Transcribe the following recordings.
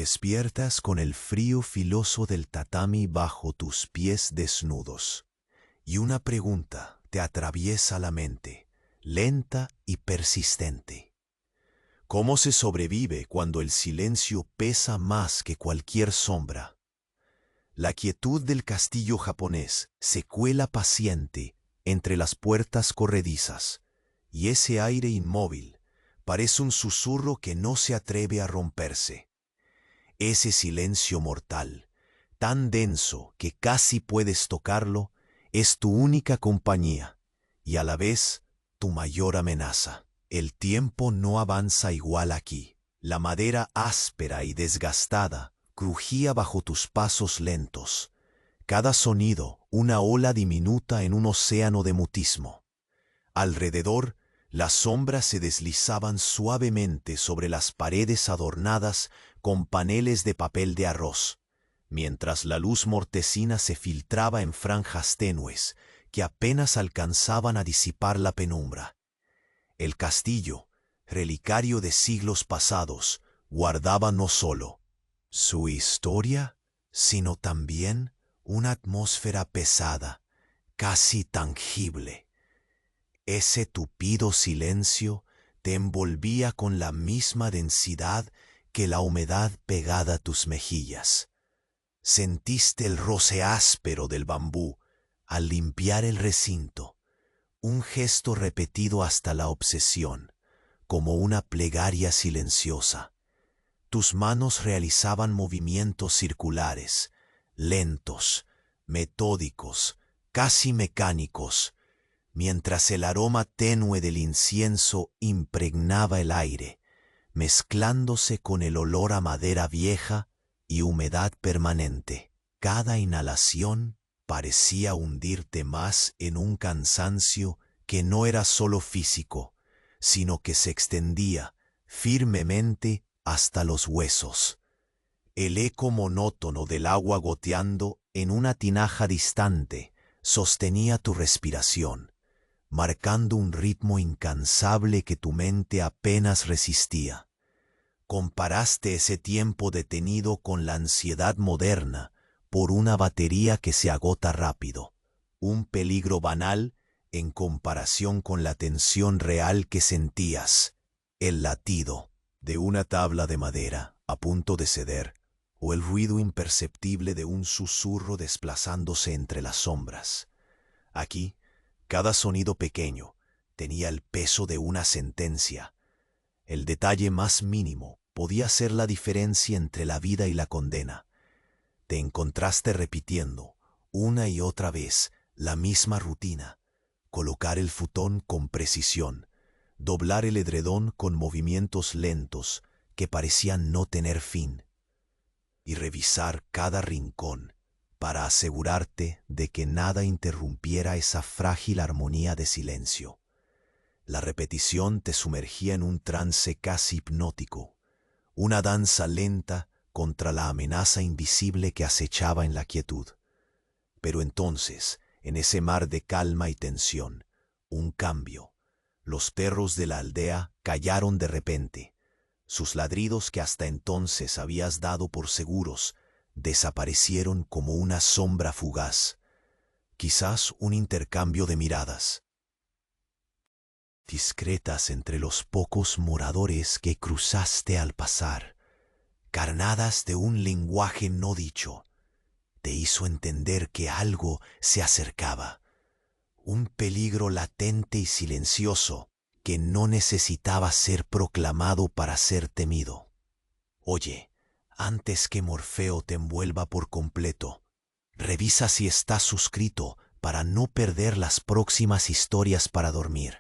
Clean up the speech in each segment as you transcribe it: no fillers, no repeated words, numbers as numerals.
Despiertas con el frío filoso del tatami bajo tus pies desnudos, y una pregunta te atraviesa la mente, lenta y persistente. ¿Cómo se sobrevive cuando el silencio pesa más que cualquier sombra? La quietud del castillo japonés se cuela paciente entre las puertas corredizas, y ese aire inmóvil parece un susurro que no se atreve a romperse. Ese silencio mortal, tan denso que casi puedes tocarlo, es tu única compañía y a la vez tu mayor amenaza. El tiempo no avanza igual aquí. La madera áspera y desgastada crujía bajo tus pasos lentos. Cada sonido una ola diminuta en un océano de mutismo. Alrededor, las sombras se deslizaban suavemente sobre las paredes adornadas con paneles de papel de arroz, mientras la luz mortecina se filtraba en franjas tenues que apenas alcanzaban a disipar la penumbra. El castillo, relicario de siglos pasados, guardaba no solo su historia, sino también una atmósfera pesada, casi tangible. Ese tupido silencio te envolvía con la misma densidad que la humedad pegada a tus mejillas. Sentiste el roce áspero del bambú al limpiar el recinto, un gesto repetido hasta la obsesión, como una plegaria silenciosa. Tus manos realizaban movimientos circulares, lentos, metódicos, casi mecánicos, mientras el aroma tenue del incienso impregnaba el aire, mezclándose con el olor a madera vieja y humedad permanente. Cada inhalación parecía hundirte más en un cansancio que no era solo físico, sino que se extendía firmemente hasta los huesos. El eco monótono del agua goteando en una tinaja distante sostenía tu respiración, marcando un ritmo incansable que tu mente apenas resistía. Comparaste ese tiempo detenido con la ansiedad moderna por una batería que se agota rápido, un peligro banal en comparación con la tensión real que sentías, el latido de una tabla de madera a punto de ceder, o el ruido imperceptible de un susurro desplazándose entre las sombras. Aquí, cada sonido pequeño tenía el peso de una sentencia. El detalle más mínimo podía ser la diferencia entre la vida y la condena. Te encontraste repitiendo una y otra vez la misma rutina: colocar el futón con precisión, doblar el edredón con movimientos lentos que parecían no tener fin, y revisar cada rincón para asegurarte de que nada interrumpiera esa frágil armonía de silencio. La repetición te sumergía en un trance casi hipnótico, una danza lenta contra la amenaza invisible que acechaba en la quietud. Pero entonces, en ese mar de calma y tensión, un cambio. Los perros de la aldea callaron de repente. Sus ladridos, que hasta entonces habías dado por seguros, desaparecieron como una sombra fugaz. Quizás un intercambio de miradas discretas entre los pocos moradores que cruzaste al pasar, carnadas de un lenguaje no dicho, te hizo entender que algo se acercaba, un peligro latente y silencioso que no necesitaba ser proclamado para ser temido. Oye, antes que Morfeo te envuelva por completo, revisa si estás suscrito para no perder las próximas historias para dormir.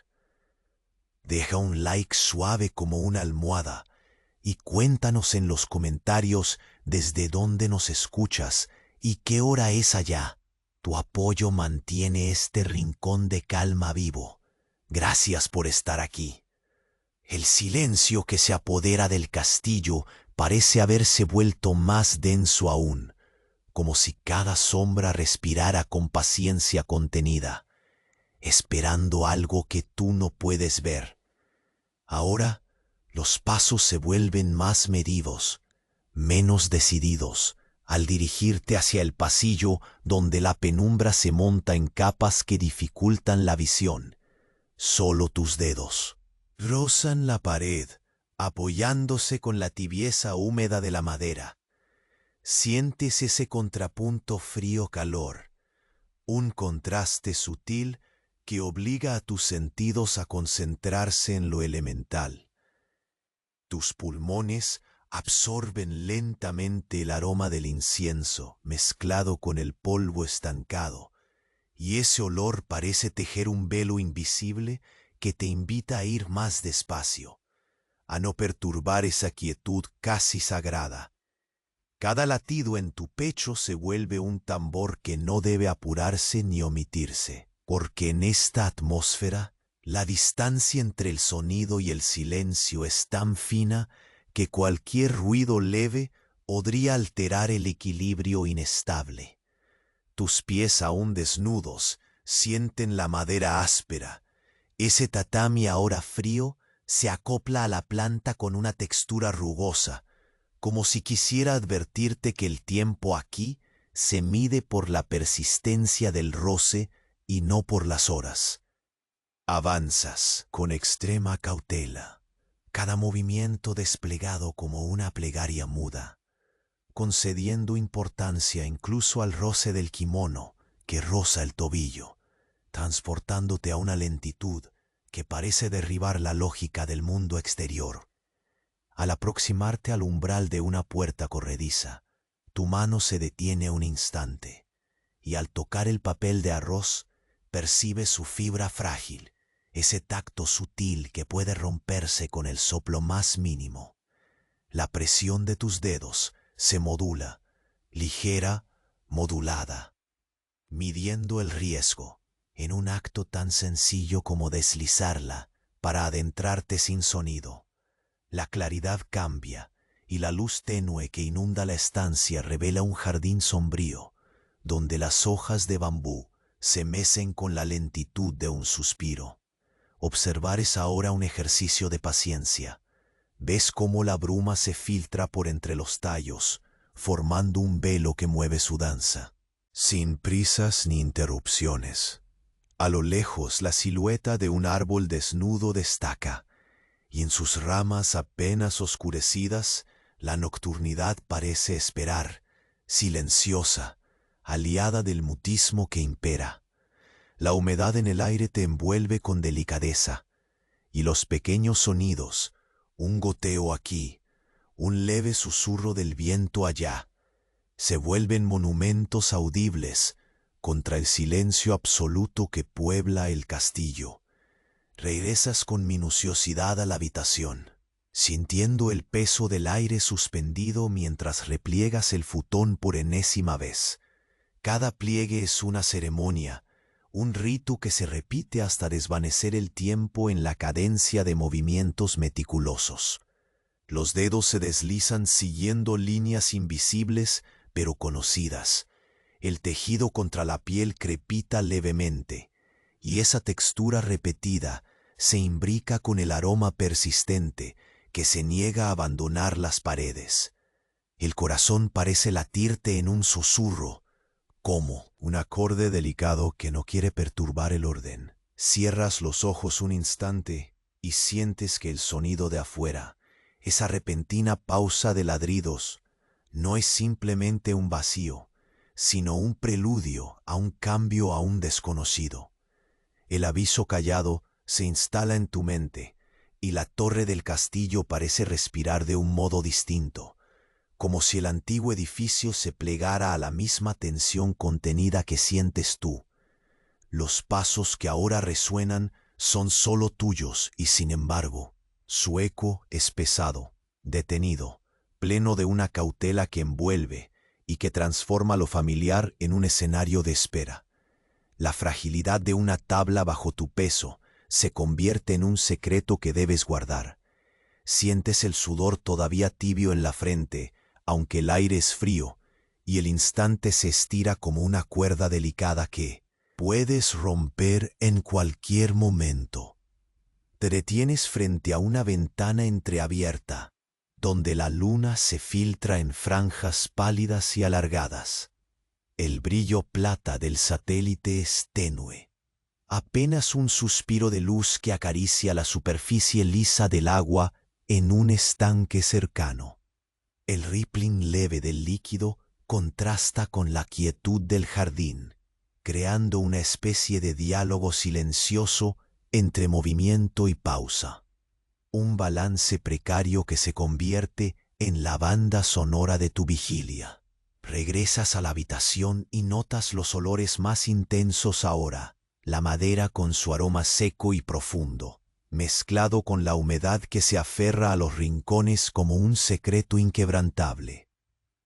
Deja un like suave como una almohada y cuéntanos en los comentarios desde dónde nos escuchas y qué hora es allá. Tu apoyo mantiene este rincón de calma vivo. Gracias por estar aquí. El silencio que se apodera del castillo parece haberse vuelto más denso aún, como si cada sombra respirara con paciencia contenida, esperando algo que tú no puedes ver. Ahora los pasos se vuelven más medidos, menos decididos, al dirigirte hacia el pasillo donde la penumbra se monta en capas que dificultan la visión. Solo tus dedos rozan la pared, apoyándose con la tibieza húmeda de la madera. Sientes ese contrapunto frío-calor, un contraste sutil que obliga a tus sentidos a concentrarse en lo elemental. Tus pulmones absorben lentamente el aroma del incienso mezclado con el polvo estancado, y ese olor parece tejer un velo invisible que te invita a ir más despacio, a no perturbar esa quietud casi sagrada. Cada latido en tu pecho se vuelve un tambor que no debe apurarse ni omitirse, porque en esta atmósfera la distancia entre el sonido y el silencio es tan fina que cualquier ruido leve podría alterar el equilibrio inestable. Tus pies aún desnudos sienten la madera áspera. Ese tatami ahora frío se acopla a la planta con una textura rugosa, como si quisiera advertirte que el tiempo aquí se mide por la persistencia del roce y no por las horas. Avanzas con extrema cautela, cada movimiento desplegado como una plegaria muda, concediendo importancia incluso al roce del kimono que roza el tobillo, transportándote a una lentitud que parece derribar la lógica del mundo exterior. Al aproximarte al umbral de una puerta corrediza, tu mano se detiene un instante, y al tocar el papel de arroz, percibes su fibra frágil, ese tacto sutil que puede romperse con el soplo más mínimo. La presión de tus dedos se modula, ligera, modulada, midiendo el riesgo en un acto tan sencillo como deslizarla para adentrarte sin sonido. La claridad cambia y la luz tenue que inunda la estancia revela un jardín sombrío, donde las hojas de bambú se mecen con la lentitud de un suspiro. Observar es ahora un ejercicio de paciencia. Ves cómo la bruma se filtra por entre los tallos, formando un velo que mueve su danza. Sin prisas ni interrupciones. A lo lejos la silueta de un árbol desnudo destaca, y en sus ramas apenas oscurecidas la nocturnidad parece esperar, silenciosa, aliada del mutismo que impera. La humedad en el aire te envuelve con delicadeza, y los pequeños sonidos, un goteo aquí, un leve susurro del viento allá, se vuelven monumentos audibles contra el silencio absoluto que puebla el castillo. Regresas con minuciosidad a la habitación, sintiendo el peso del aire suspendido mientras repliegas el futón por enésima vez. Cada pliegue es una ceremonia, un rito que se repite hasta desvanecer el tiempo en la cadencia de movimientos meticulosos. Los dedos se deslizan siguiendo líneas invisibles pero conocidas. El tejido contra la piel crepita levemente, y esa textura repetida se imbrica con el aroma persistente que se niega a abandonar las paredes. El corazón parece latirte en un susurro, como un acorde delicado que no quiere perturbar el orden. Cierras los ojos un instante y sientes que el sonido de afuera, esa repentina pausa de ladridos, no es simplemente un vacío, sino un preludio a un cambio aún desconocido. El aviso callado se instala en tu mente y la torre del castillo parece respirar de un modo distinto, como si el antiguo edificio se plegara a la misma tensión contenida que sientes tú. Los pasos que ahora resuenan son solo tuyos y sin embargo, su eco es pesado, detenido, pleno de una cautela que envuelve y que transforma lo familiar en un escenario de espera. La fragilidad de una tabla bajo tu peso se convierte en un secreto que debes guardar. Sientes el sudor todavía tibio en la frente, aunque el aire es frío, y el instante se estira como una cuerda delicada que puedes romper en cualquier momento. Te detienes frente a una ventana entreabierta, donde la luna se filtra en franjas pálidas y alargadas. El brillo plata del satélite es tenue, apenas un suspiro de luz que acaricia la superficie lisa del agua en un estanque cercano. El rippling leve del líquido contrasta con la quietud del jardín, creando una especie de diálogo silencioso entre movimiento y pausa. Un balance precario que se convierte en la banda sonora de tu vigilia. Regresas a la habitación y notas los olores más intensos ahora, la madera con su aroma seco y profundo, mezclado con la humedad que se aferra a los rincones como un secreto inquebrantable.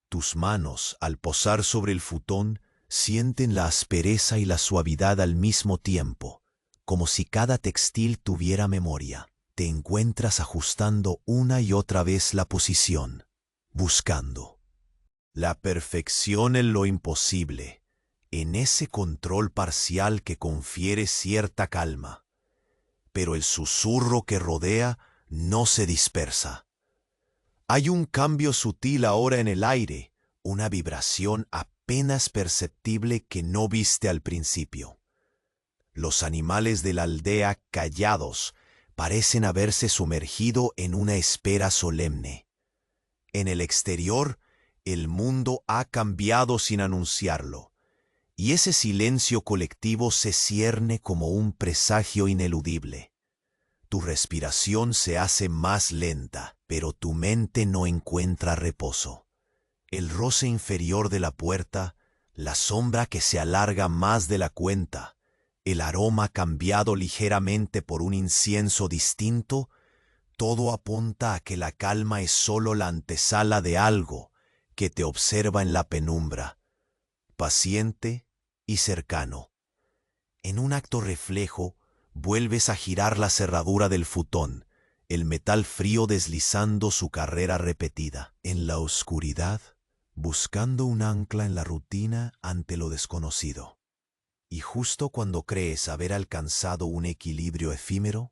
Tus manos, al posar sobre el futón, sienten la aspereza y la suavidad al mismo tiempo, como si cada textil tuviera memoria. Te encuentras ajustando una y otra vez la posición, buscando la perfección en lo imposible, en ese control parcial que confiere cierta calma. Pero el susurro que rodea no se dispersa. Hay un cambio sutil ahora en el aire, una vibración apenas perceptible que no viste al principio. Los animales de la aldea, callados, parecen haberse sumergido en una espera solemne. En el exterior, el mundo ha cambiado sin anunciarlo, y ese silencio colectivo se cierne como un presagio ineludible. Tu respiración se hace más lenta, pero tu mente no encuentra reposo. El roce inferior de la puerta, la sombra que se alarga más de la cuenta, el aroma cambiado ligeramente por un incienso distinto, todo apunta a que la calma es solo la antesala de algo que te observa en la penumbra, paciente y cercano. En un acto reflejo, vuelves a girar la cerradura del futón, el metal frío deslizando su carrera repetida. En la oscuridad, buscando un ancla en la rutina ante lo desconocido. Y justo cuando crees haber alcanzado un equilibrio efímero,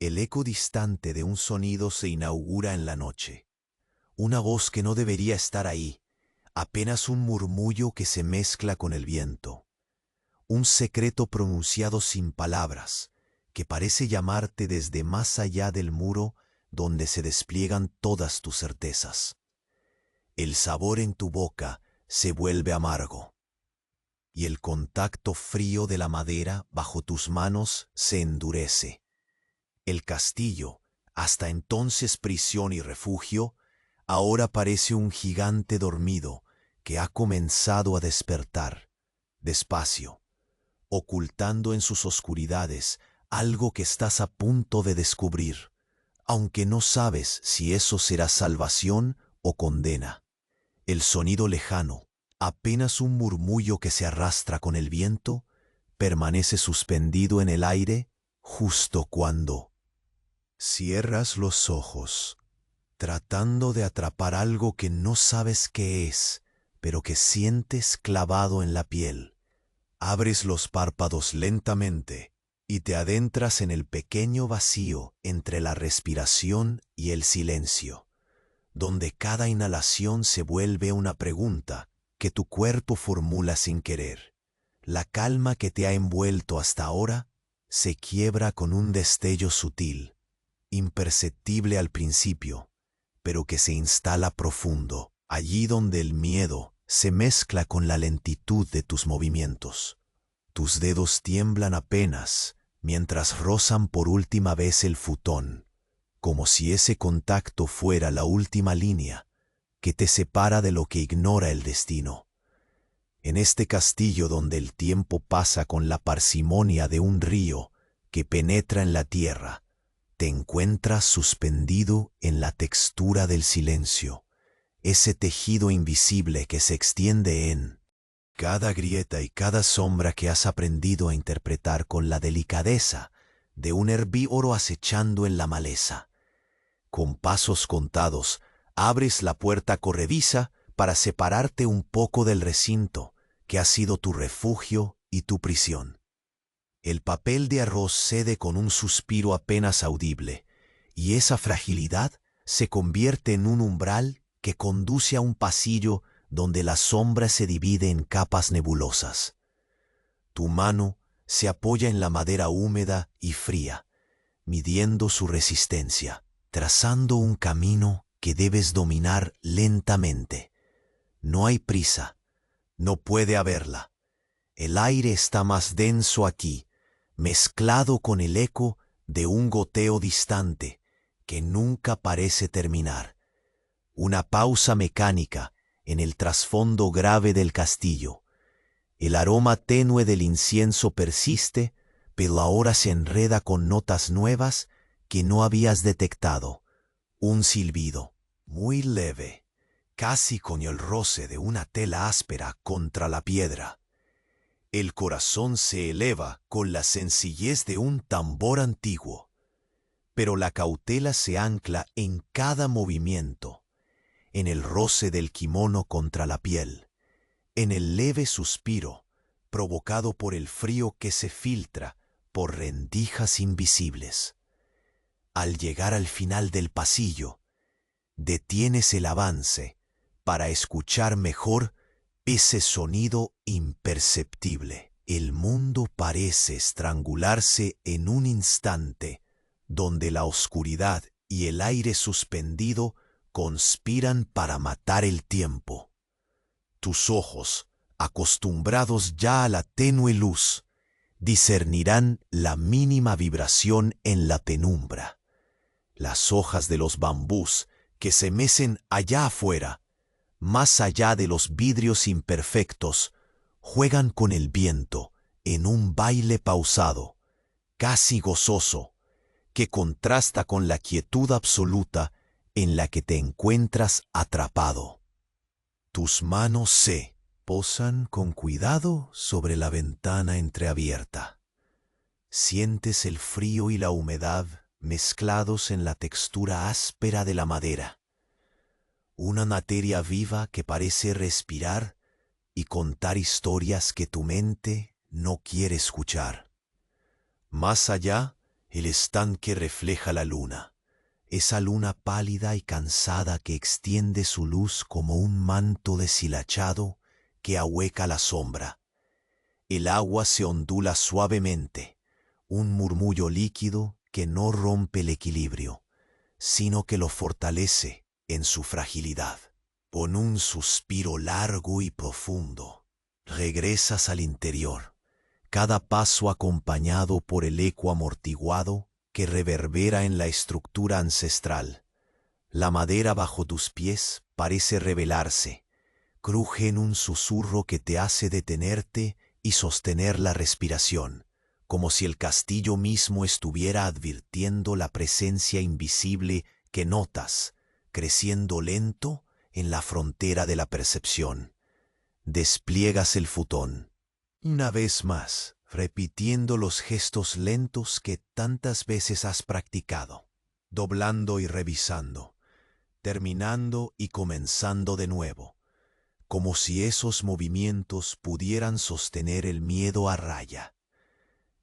el eco distante de un sonido se inaugura en la noche. Una voz que no debería estar ahí, apenas un murmullo que se mezcla con el viento. Un secreto pronunciado sin palabras, que parece llamarte desde más allá del muro donde se despliegan todas tus certezas. El sabor en tu boca se vuelve amargo, y el contacto frío de la madera bajo tus manos se endurece. El castillo, hasta entonces prisión y refugio, ahora parece un gigante dormido que ha comenzado a despertar, despacio, ocultando en sus oscuridades algo que estás a punto de descubrir, aunque no sabes si eso será salvación o condena. El sonido lejano, apenas un murmullo que se arrastra con el viento, permanece suspendido en el aire justo cuando cierras los ojos, tratando de atrapar algo que no sabes qué es, pero que sientes clavado en la piel. Abres los párpados lentamente y te adentras en el pequeño vacío entre la respiración y el silencio, donde cada inhalación se vuelve una pregunta que tu cuerpo formula sin querer. La calma que te ha envuelto hasta ahora se quiebra con un destello sutil, imperceptible al principio, pero que se instala profundo, allí donde el miedo se mezcla con la lentitud de tus movimientos. Tus dedos tiemblan apenas mientras rozan por última vez el futón, como si ese contacto fuera la última línea que te separa de lo que ignora el destino. En este castillo donde el tiempo pasa con la parsimonia de un río que penetra en la tierra, te encuentras suspendido en la textura del silencio, ese tejido invisible que se extiende en cada grieta y cada sombra que has aprendido a interpretar con la delicadeza de un herbívoro acechando en la maleza. Con pasos contados, abres la puerta corrediza para separarte un poco del recinto que ha sido tu refugio y tu prisión. El papel de arroz cede con un suspiro apenas audible, y esa fragilidad se convierte en un umbral que conduce a un pasillo donde la sombra se divide en capas nebulosas. Tu mano se apoya en la madera húmeda y fría, midiendo su resistencia, trazando un camino que debes dominar lentamente. No hay prisa, no puede haberla. El aire está más denso aquí, mezclado con el eco de un goteo distante que nunca parece terminar. Una pausa mecánica en el trasfondo grave del castillo. El aroma tenue del incienso persiste, pero ahora se enreda con notas nuevas que no habías detectado. Un silbido, muy leve, casi con el roce de una tela áspera contra la piedra. El corazón se eleva con la sencillez de un tambor antiguo, pero la cautela se ancla en cada movimiento, en el roce del kimono contra la piel, en el leve suspiro provocado por el frío que se filtra por rendijas invisibles. Al llegar al final del pasillo, detienes el avance para escuchar mejor ese sonido imperceptible. El mundo parece estrangularse en un instante, donde la oscuridad y el aire suspendido conspiran para matar el tiempo. Tus ojos, acostumbrados ya a la tenue luz, discernirán la mínima vibración en la penumbra. Las hojas de los bambús que se mecen allá afuera, más allá de los vidrios imperfectos, juegan con el viento en un baile pausado, casi gozoso, que contrasta con la quietud absoluta en la que te encuentras atrapado. Tus manos se posan con cuidado sobre la ventana entreabierta. Sientes el frío y la humedad mezclados en la textura áspera de la madera. Una materia viva que parece respirar y contar historias que tu mente no quiere escuchar. Más allá, el estanque refleja la luna, esa luna pálida y cansada que extiende su luz como un manto deshilachado que ahueca la sombra. El agua se ondula suavemente, un murmullo líquido que no rompe el equilibrio, sino que lo fortalece en su fragilidad. Con un suspiro largo y profundo, regresas al interior, cada paso acompañado por el eco amortiguado que reverbera en la estructura ancestral. La madera bajo tus pies parece revelarse, cruje en un susurro que te hace detenerte y sostener la respiración, como si el castillo mismo estuviera advirtiendo la presencia invisible que notas, creciendo lento en la frontera de la percepción. Despliegas el futón, una vez más, repitiendo los gestos lentos que tantas veces has practicado, doblando y revisando, terminando y comenzando de nuevo, como si esos movimientos pudieran sostener el miedo a raya.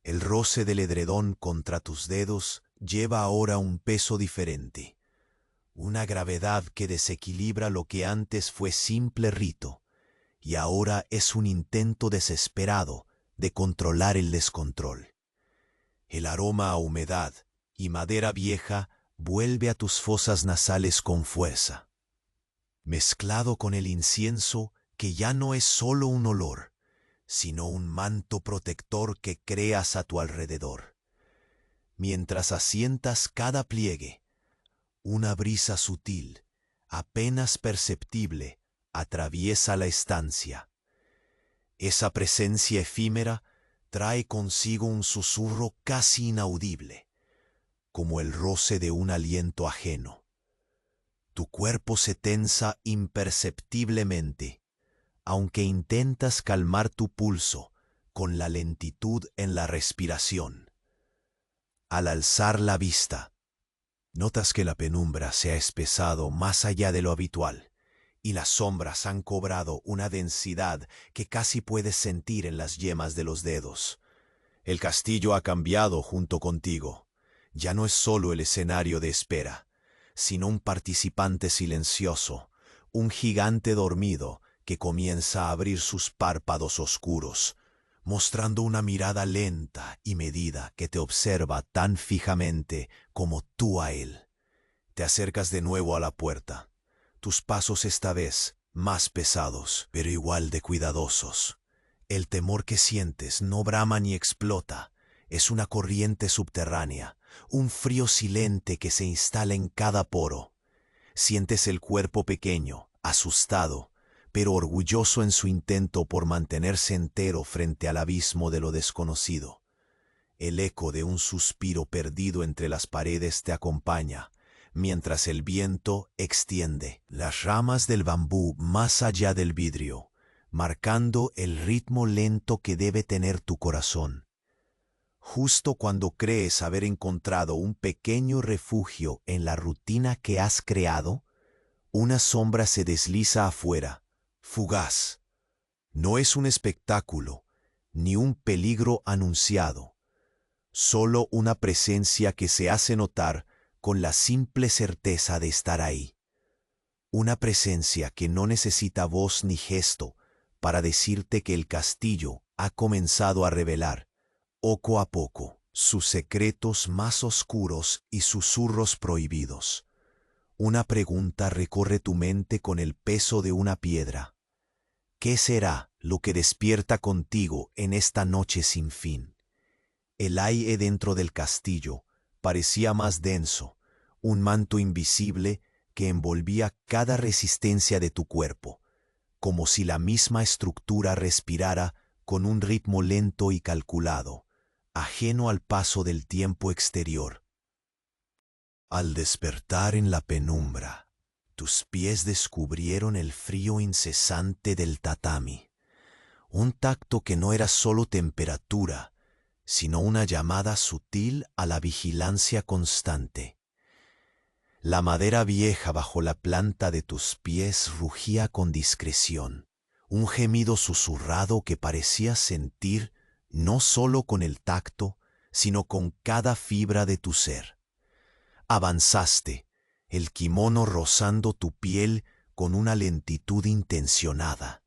El roce del edredón contra tus dedos lleva ahora un peso diferente, una gravedad que desequilibra lo que antes fue simple rito, y ahora es un intento desesperado de controlar el descontrol. El aroma a humedad y madera vieja vuelve a tus fosas nasales con fuerza, mezclado con el incienso que ya no es solo un olor, sino un manto protector que creas a tu alrededor. Mientras asientas cada pliegue, una brisa sutil, apenas perceptible, atraviesa la estancia. Esa presencia efímera trae consigo un susurro casi inaudible, como el roce de un aliento ajeno. Tu cuerpo se tensa imperceptiblemente, aunque intentas calmar tu pulso con la lentitud en la respiración. Al alzar la vista, notas que la penumbra se ha espesado más allá de lo habitual, y las sombras han cobrado una densidad que casi puedes sentir en las yemas de los dedos. El castillo ha cambiado junto contigo. Ya no es solo el escenario de espera, sino un participante silencioso, un gigante dormido que comienza a abrir sus párpados oscuros, mostrando una mirada lenta y medida que te observa tan fijamente como tú a él. Te acercas de nuevo a la puerta, tus pasos esta vez más pesados, pero igual de cuidadosos. El temor que sientes no brama ni explota, es una corriente subterránea, un frío silente que se instala en cada poro. Sientes el cuerpo pequeño, asustado, pero orgulloso en su intento por mantenerse entero frente al abismo de lo desconocido. El eco de un suspiro perdido entre las paredes te acompaña, mientras el viento extiende las ramas del bambú más allá del vidrio, marcando el ritmo lento que debe tener tu corazón. Justo cuando crees haber encontrado un pequeño refugio en la rutina que has creado, una sombra se desliza afuera, fugaz. No es un espectáculo, ni un peligro anunciado, solo una presencia que se hace notar con la simple certeza de estar ahí. Una presencia que no necesita voz ni gesto para decirte que el castillo ha comenzado a revelar, poco a poco, sus secretos más oscuros y susurros prohibidos. Una pregunta recorre tu mente con el peso de una piedra. ¿Qué será lo que despierta contigo en esta noche sin fin? El aire dentro del castillo parecía más denso, un manto invisible que envolvía cada resistencia de tu cuerpo, como si la misma estructura respirara con un ritmo lento y calculado, ajeno al paso del tiempo exterior. Al despertar en la penumbra, tus pies descubrieron el frío incesante del tatami, un tacto que no era solo temperatura, sino una llamada sutil a la vigilancia constante. La madera vieja bajo la planta de tus pies rugía con discreción, un gemido susurrado que parecías sentir no solo con el tacto, sino con cada fibra de tu ser. Avanzaste, el kimono rozando tu piel con una lentitud intencionada,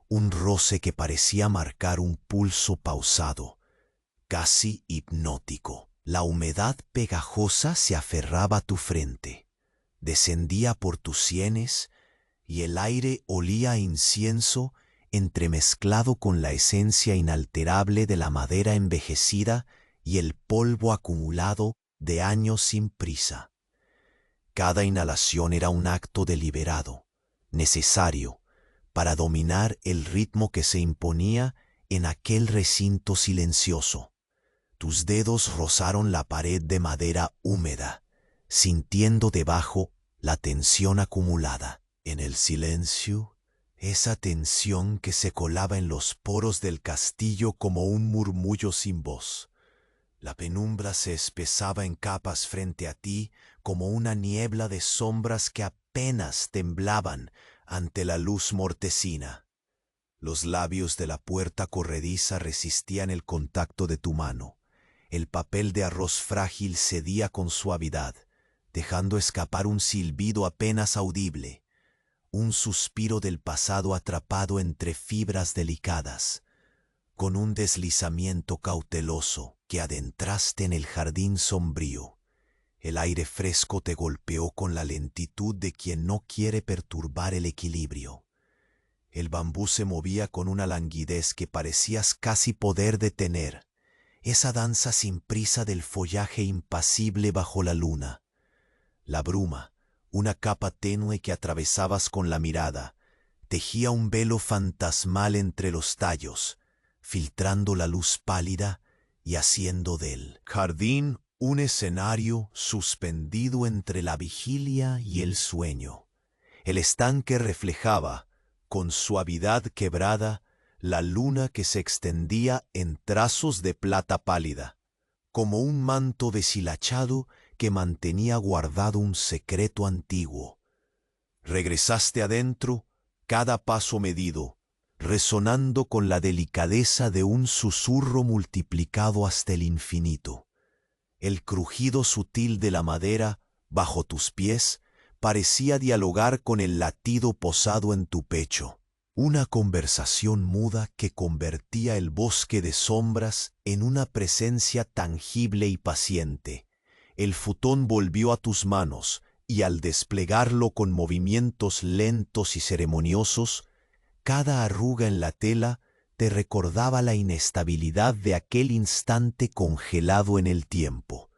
un roce que parecía marcar un pulso pausado, casi hipnótico. La humedad pegajosa se aferraba a tu frente, descendía por tus sienes y el aire olía a incienso entremezclado con la esencia inalterable de la madera envejecida y el polvo acumulado de años sin prisa. Cada inhalación era un acto deliberado, necesario, para dominar el ritmo que se imponía en aquel recinto silencioso. Tus dedos rozaron la pared de madera húmeda, sintiendo debajo la tensión acumulada. En el silencio, esa tensión que se colaba en los poros del castillo como un murmullo sin voz. La penumbra se espesaba en capas frente a ti como una niebla de sombras que apenas temblaban ante la luz mortecina. Los labios de la puerta corrediza resistían el contacto de tu mano. El papel de arroz frágil cedía con suavidad, dejando escapar un silbido apenas audible, un suspiro del pasado atrapado entre fibras delicadas. Con un deslizamiento cauteloso que adentraste en el jardín sombrío, el aire fresco te golpeó con la lentitud de quien no quiere perturbar el equilibrio. El bambú se movía con una languidez que parecías casi poder detener, esa danza sin prisa del follaje impasible bajo la luna. La bruma, una capa tenue que atravesabas con la mirada, tejía un velo fantasmal entre los tallos, filtrando la luz pálida y haciendo del jardín un escenario suspendido entre la vigilia y el sueño. El estanque reflejaba, con suavidad quebrada, la luna que se extendía en trazos de plata pálida, como un manto deshilachado que mantenía guardado un secreto antiguo. Regresaste adentro, cada paso medido, resonando con la delicadeza de un susurro multiplicado hasta el infinito. El crujido sutil de la madera bajo tus pies, parecía dialogar con el latido posado en tu pecho. Una conversación muda que convertía el bosque de sombras en una presencia tangible y paciente. El futón volvió a tus manos, y al desplegarlo con movimientos lentos y ceremoniosos, cada arruga en la tela te recordaba la inestabilidad de aquel instante congelado en el tiempo.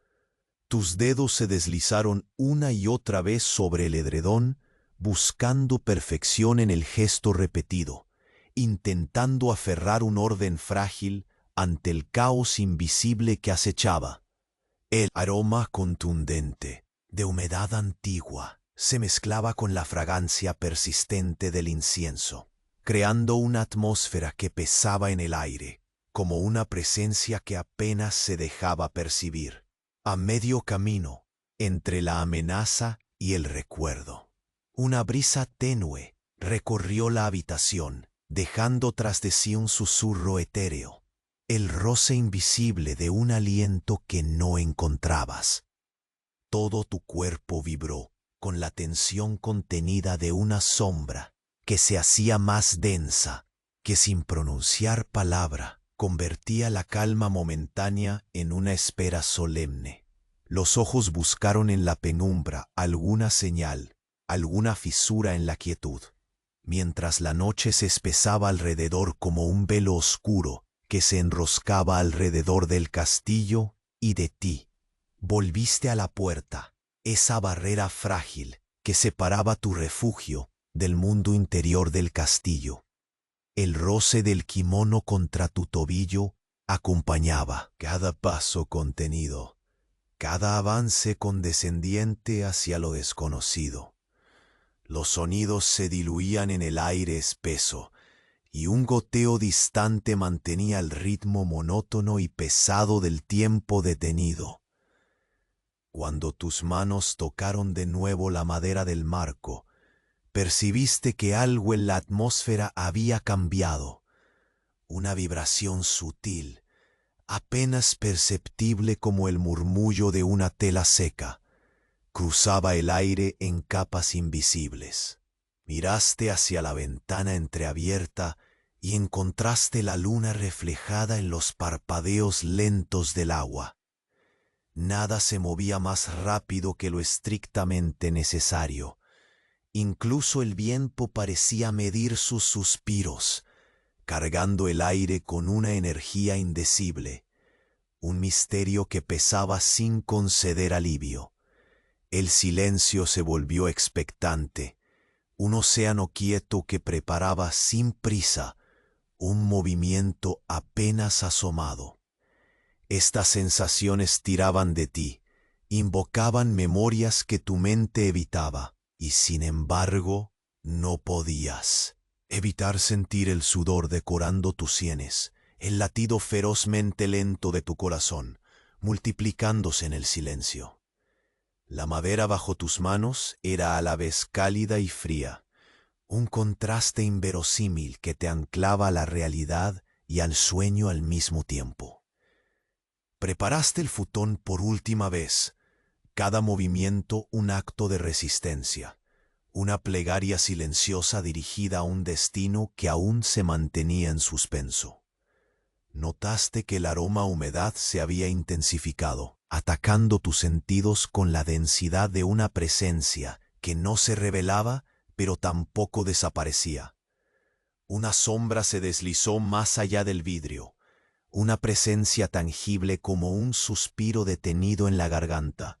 Tus dedos se deslizaron una y otra vez sobre el edredón, buscando perfección en el gesto repetido, intentando aferrar un orden frágil ante el caos invisible que acechaba. El aroma contundente de humedad antigua se mezclaba con la fragancia persistente del incienso, creando una atmósfera que pesaba en el aire, como una presencia que apenas se dejaba percibir. A medio camino, entre la amenaza y el recuerdo, una brisa tenue recorrió la habitación, dejando tras de sí un susurro etéreo, el roce invisible de un aliento que no encontrabas. Todo tu cuerpo vibró con la tensión contenida de una sombra que se hacía más densa, que sin pronunciar palabra convertía la calma momentánea en una espera solemne. Los ojos buscaron en la penumbra alguna señal, alguna fisura en la quietud, mientras la noche se espesaba alrededor como un velo oscuro que se enroscaba alrededor del castillo y de ti. Volviste a la puerta, esa barrera frágil que separaba tu refugio del mundo interior del castillo. El roce del kimono contra tu tobillo acompañaba cada paso contenido, cada avance condescendiente hacia lo desconocido. Los sonidos se diluían en el aire espeso, y un goteo distante mantenía el ritmo monótono y pesado del tiempo detenido. Cuando tus manos tocaron de nuevo la madera del marco, percibiste que algo en la atmósfera había cambiado. Una vibración sutil, apenas perceptible como el murmullo de una tela seca, cruzaba el aire en capas invisibles. Miraste hacia la ventana entreabierta y encontraste la luna reflejada en los parpadeos lentos del agua. Nada se movía más rápido que lo estrictamente necesario. Incluso el viento parecía medir sus suspiros, cargando el aire con una energía indecible, un misterio que pesaba sin conceder alivio. El silencio se volvió expectante, un océano quieto que preparaba sin prisa un movimiento apenas asomado. Estas sensaciones tiraban de ti, invocaban memorias que tu mente evitaba, y sin embargo no podías evitar sentir el sudor decorando tus sienes, el latido ferozmente lento de tu corazón, multiplicándose en el silencio. La madera bajo tus manos era a la vez cálida y fría, un contraste inverosímil que te anclaba a la realidad y al sueño al mismo tiempo. Preparaste el futón por última vez, cada movimiento un acto de resistencia, una plegaria silenciosa dirigida a un destino que aún se mantenía en suspenso. Notaste que el aroma a humedad se había intensificado, atacando tus sentidos con la densidad de una presencia que no se revelaba, pero tampoco desaparecía. Una sombra se deslizó más allá del vidrio, una presencia tangible como un suspiro detenido en la garganta,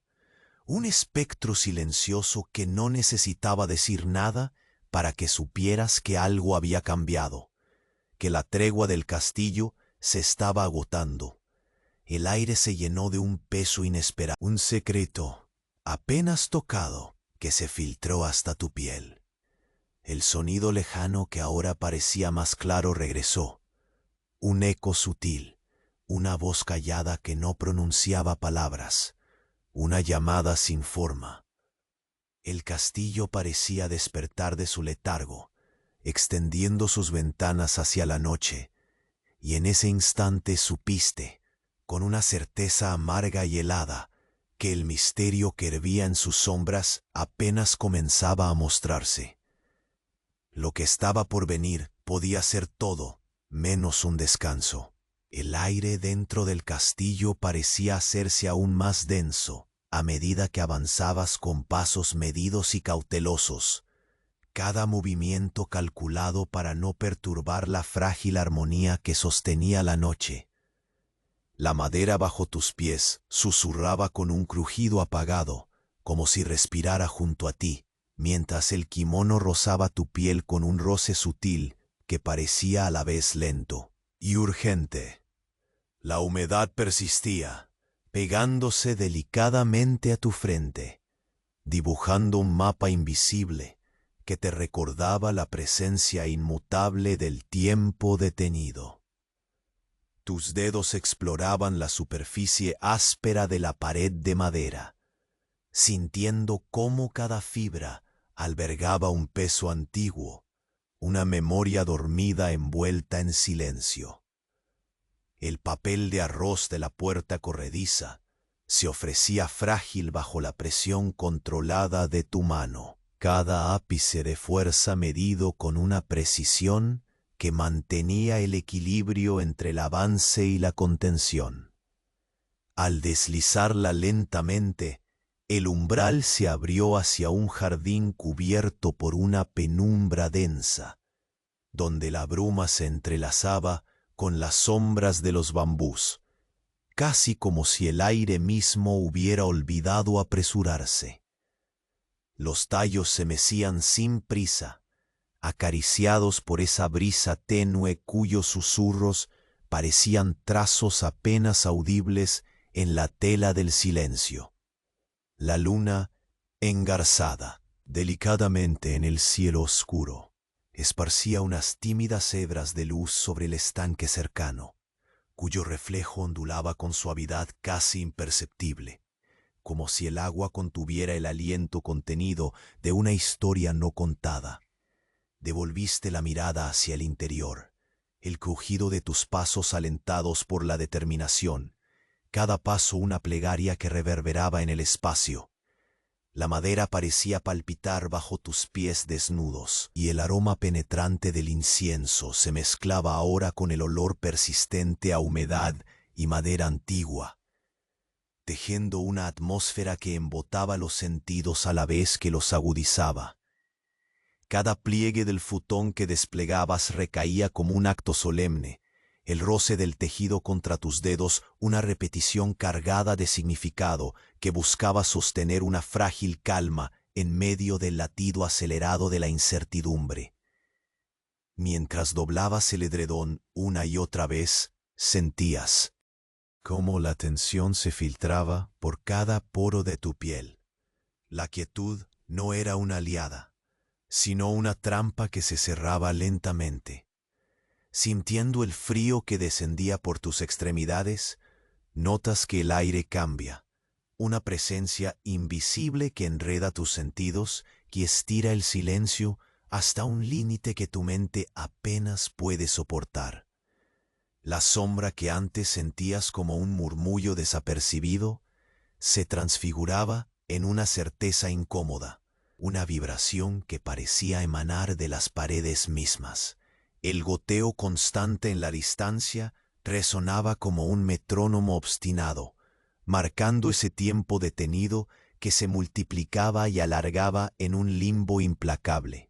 un espectro silencioso que no necesitaba decir nada para que supieras que algo había cambiado, que la tregua del castillo se estaba agotando. El aire se llenó de un peso inesperado, un secreto apenas tocado que se filtró hasta tu piel. El sonido lejano que ahora parecía más claro regresó, un eco sutil, una voz callada que no pronunciaba palabras, una llamada sin forma. El castillo parecía despertar de su letargo, extendiendo sus ventanas hacia la noche, y en ese instante supiste, con una certeza amarga y helada, que el misterio que hervía en sus sombras apenas comenzaba a mostrarse. Lo que estaba por venir podía ser todo, menos un descanso. El aire dentro del castillo parecía hacerse aún más denso, a medida que avanzabas con pasos medidos y cautelosos, cada movimiento calculado para no perturbar la frágil armonía que sostenía la noche. La madera bajo tus pies susurraba con un crujido apagado, como si respirara junto a ti, mientras el kimono rozaba tu piel con un roce sutil que parecía a la vez lento y urgente. La humedad persistía, pegándose delicadamente a tu frente, dibujando un mapa invisible que te recordaba la presencia inmutable del tiempo detenido. Tus dedos exploraban la superficie áspera de la pared de madera, sintiendo cómo cada fibra albergaba un peso antiguo, una memoria dormida envuelta en silencio. El papel de arroz de la puerta corrediza se ofrecía frágil bajo la presión controlada de tu mano, cada ápice de fuerza medido con una precisión que mantenía el equilibrio entre el avance y la contención. Al deslizarla lentamente, el umbral se abrió hacia un jardín cubierto por una penumbra densa, donde la bruma se entrelazaba con las sombras de los bambús, casi como si el aire mismo hubiera olvidado apresurarse. Los tallos se mecían sin prisa, acariciados por esa brisa tenue cuyos susurros parecían trazos apenas audibles en la tela del silencio. La luna, engarzada delicadamente en el cielo oscuro, esparcía unas tímidas hebras de luz sobre el estanque cercano, cuyo reflejo ondulaba con suavidad casi imperceptible, como si el agua contuviera el aliento contenido de una historia no contada. Devolviste la mirada hacia el interior, el crujido de tus pasos alentados por la determinación, cada paso una plegaria que reverberaba en el espacio. La madera parecía palpitar bajo tus pies desnudos, y el aroma penetrante del incienso se mezclaba ahora con el olor persistente a humedad y madera antigua, tejiendo una atmósfera que embotaba los sentidos a la vez que los agudizaba. Cada pliegue del futón que desplegabas recaía como un acto solemne, el roce del tejido contra tus dedos una repetición cargada de significado que buscaba sostener una frágil calma en medio del latido acelerado de la incertidumbre. Mientras doblabas el edredón una y otra vez, sentías cómo la tensión se filtraba por cada poro de tu piel. La quietud no era una aliada, sino una trampa que se cerraba lentamente. Sintiendo el frío que descendía por tus extremidades, notas que el aire cambia, una presencia invisible que enreda tus sentidos y estira el silencio hasta un límite que tu mente apenas puede soportar. La sombra que antes sentías como un murmullo desapercibido se transfiguraba en una certeza incómoda, una vibración que parecía emanar de las paredes mismas. El goteo constante en la distancia resonaba como un metrónomo obstinado, marcando ese tiempo detenido que se multiplicaba y alargaba en un limbo implacable.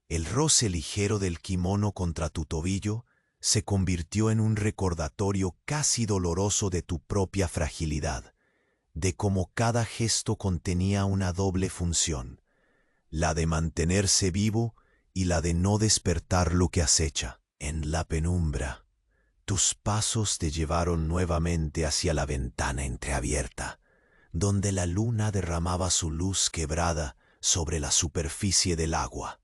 El roce ligero del kimono contra tu tobillo se convirtió en un recordatorio casi doloroso de tu propia fragilidad, de cómo cada gesto contenía una doble función, la de mantenerse vivo y la de no despertar lo que acecha. En la penumbra, tus pasos te llevaron nuevamente hacia la ventana entreabierta, donde la luna derramaba su luz quebrada sobre la superficie del agua.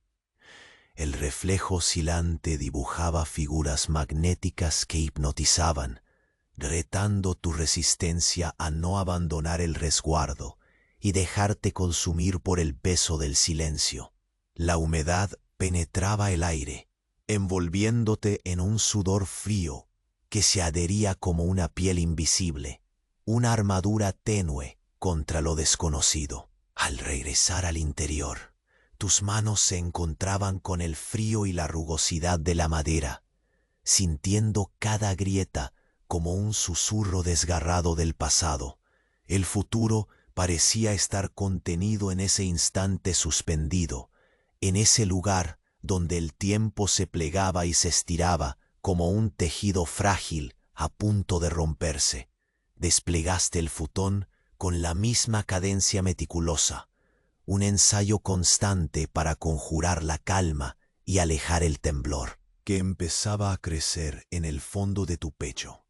El reflejo oscilante dibujaba figuras magnéticas que hipnotizaban, retando tu resistencia a no abandonar el resguardo y dejarte consumir por el peso del silencio. La humedad penetraba el aire, envolviéndote en un sudor frío que se adhería como una piel invisible, una armadura tenue contra lo desconocido. Al regresar al interior, tus manos se encontraban con el frío y la rugosidad de la madera, sintiendo cada grieta como un susurro desgarrado del pasado. El futuro parecía estar contenido en ese instante suspendido, en ese lugar donde el tiempo se plegaba y se estiraba como un tejido frágil a punto de romperse. Desplegaste el futón con la misma cadencia meticulosa, un ensayo constante para conjurar la calma y alejar el temblor que empezaba a crecer en el fondo de tu pecho.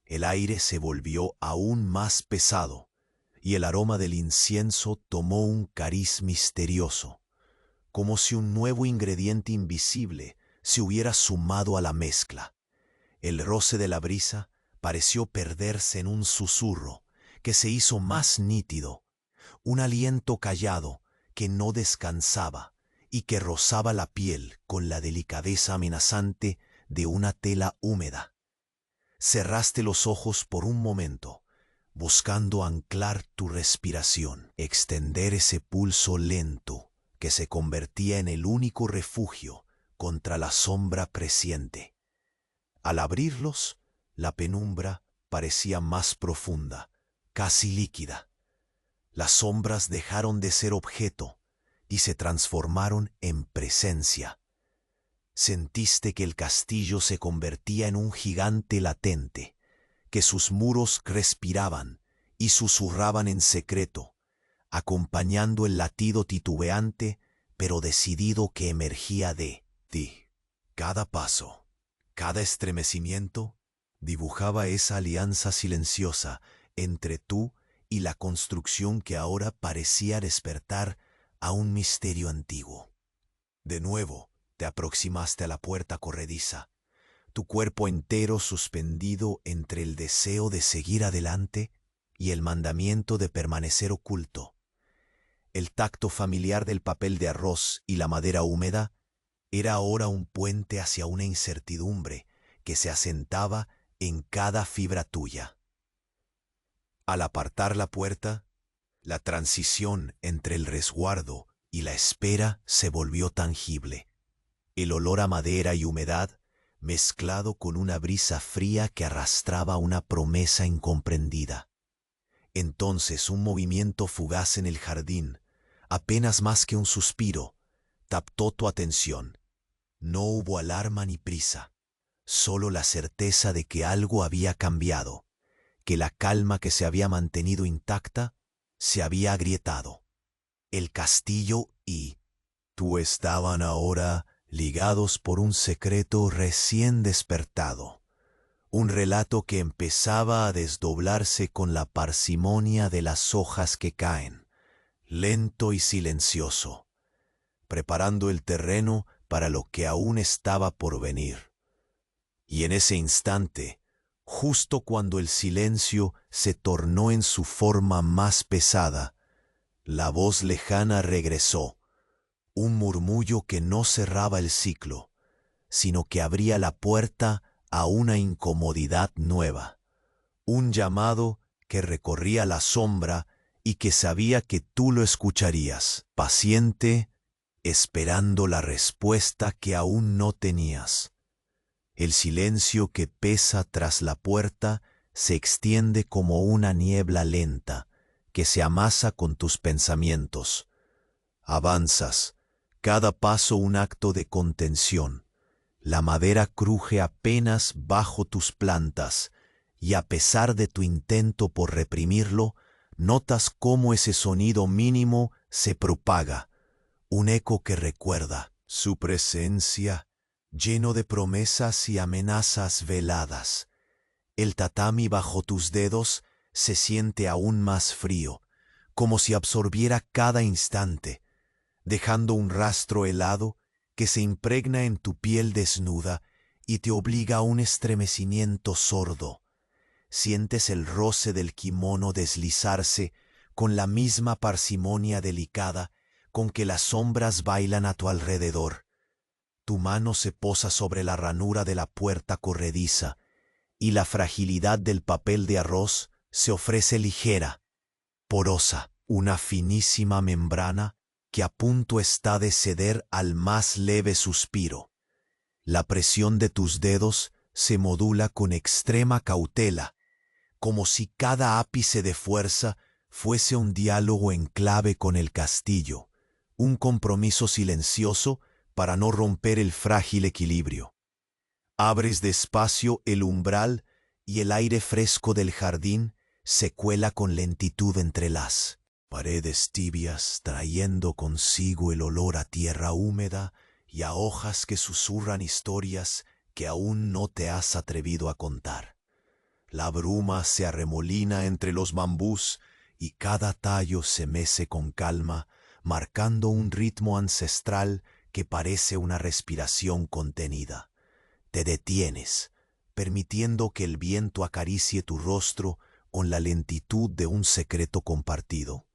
El aire se volvió aún más pesado y el aroma del incienso tomó un cariz misterioso, como si un nuevo ingrediente invisible se hubiera sumado a la mezcla. El roce de la brisa pareció perderse en un susurro que se hizo más nítido, un aliento callado que no descansaba y que rozaba la piel con la delicadeza amenazante de una tela húmeda. Cerraste los ojos por un momento, buscando anclar tu respiración, extender ese pulso lento que se convertía en el único refugio contra la sombra presciente. Al abrirlos, la penumbra parecía más profunda, casi líquida. Las sombras dejaron de ser objeto y se transformaron en presencia. Sentiste que el castillo se convertía en un gigante latente, que sus muros respiraban y susurraban en secreto, acompañando el latido titubeante pero decidido que emergía de ti. Cada paso, cada estremecimiento, dibujaba esa alianza silenciosa entre tú y la construcción que ahora parecía despertar a un misterio antiguo. De nuevo te aproximaste a la puerta corrediza, tu cuerpo entero suspendido entre el deseo de seguir adelante y el mandamiento de permanecer oculto. El tacto familiar del papel de arroz y la madera húmeda era ahora un puente hacia una incertidumbre que se asentaba en cada fibra tuya. Al apartar la puerta, la transición entre el resguardo y la espera se volvió tangible. El olor a madera y humedad, mezclado con una brisa fría que arrastraba una promesa incomprendida. Entonces un movimiento fugaz en el jardín, apenas más que un suspiro, captó tu atención. No hubo alarma ni prisa, solo la certeza de que algo había cambiado, que la calma que se había mantenido intacta se había agrietado. El castillo y tú estaban ahora ligados por un secreto recién despertado, un relato que empezaba a desdoblarse con la parsimonia de las hojas que caen, lento y silencioso, preparando el terreno para lo que aún estaba por venir. Y en ese instante, justo cuando el silencio se tornó en su forma más pesada, la voz lejana regresó, un murmullo que no cerraba el ciclo, sino que abría la puerta a una incomodidad nueva, un llamado que recorría la sombra y que sabía que tú lo escucharías, paciente, esperando la respuesta que aún no tenías. El silencio que pesa tras la puerta se extiende como una niebla lenta que se amasa con tus pensamientos. Avanzas, cada paso un acto de contención. La madera cruje apenas bajo tus plantas y a pesar de tu intento por reprimirlo, notas cómo ese sonido mínimo se propaga, un eco que recuerda su presencia, lleno de promesas y amenazas veladas. El tatami bajo tus dedos se siente aún más frío, como si absorbiera cada instante, dejando un rastro helado que se impregna en tu piel desnuda y te obliga a un estremecimiento sordo. Sientes el roce del kimono deslizarse con la misma parsimonia delicada con que las sombras bailan a tu alrededor. Tu mano se posa sobre la ranura de la puerta corrediza y la fragilidad del papel de arroz se ofrece ligera, porosa, una finísima membrana que a punto está de ceder al más leve suspiro. La presión de tus dedos se modula con extrema cautela, como si cada ápice de fuerza fuese un diálogo en clave con el castillo, un compromiso silencioso para no romper el frágil equilibrio. Abres despacio el umbral y el aire fresco del jardín se cuela con lentitud entre las paredes tibias, trayendo consigo el olor a tierra húmeda y a hojas que susurran historias que aún no te has atrevido a contar. La bruma se arremolina entre los bambús y cada tallo se mece con calma, marcando un ritmo ancestral que parece una respiración contenida. Te detienes, permitiendo que el viento acaricie tu rostro con la lentitud de un secreto compartido,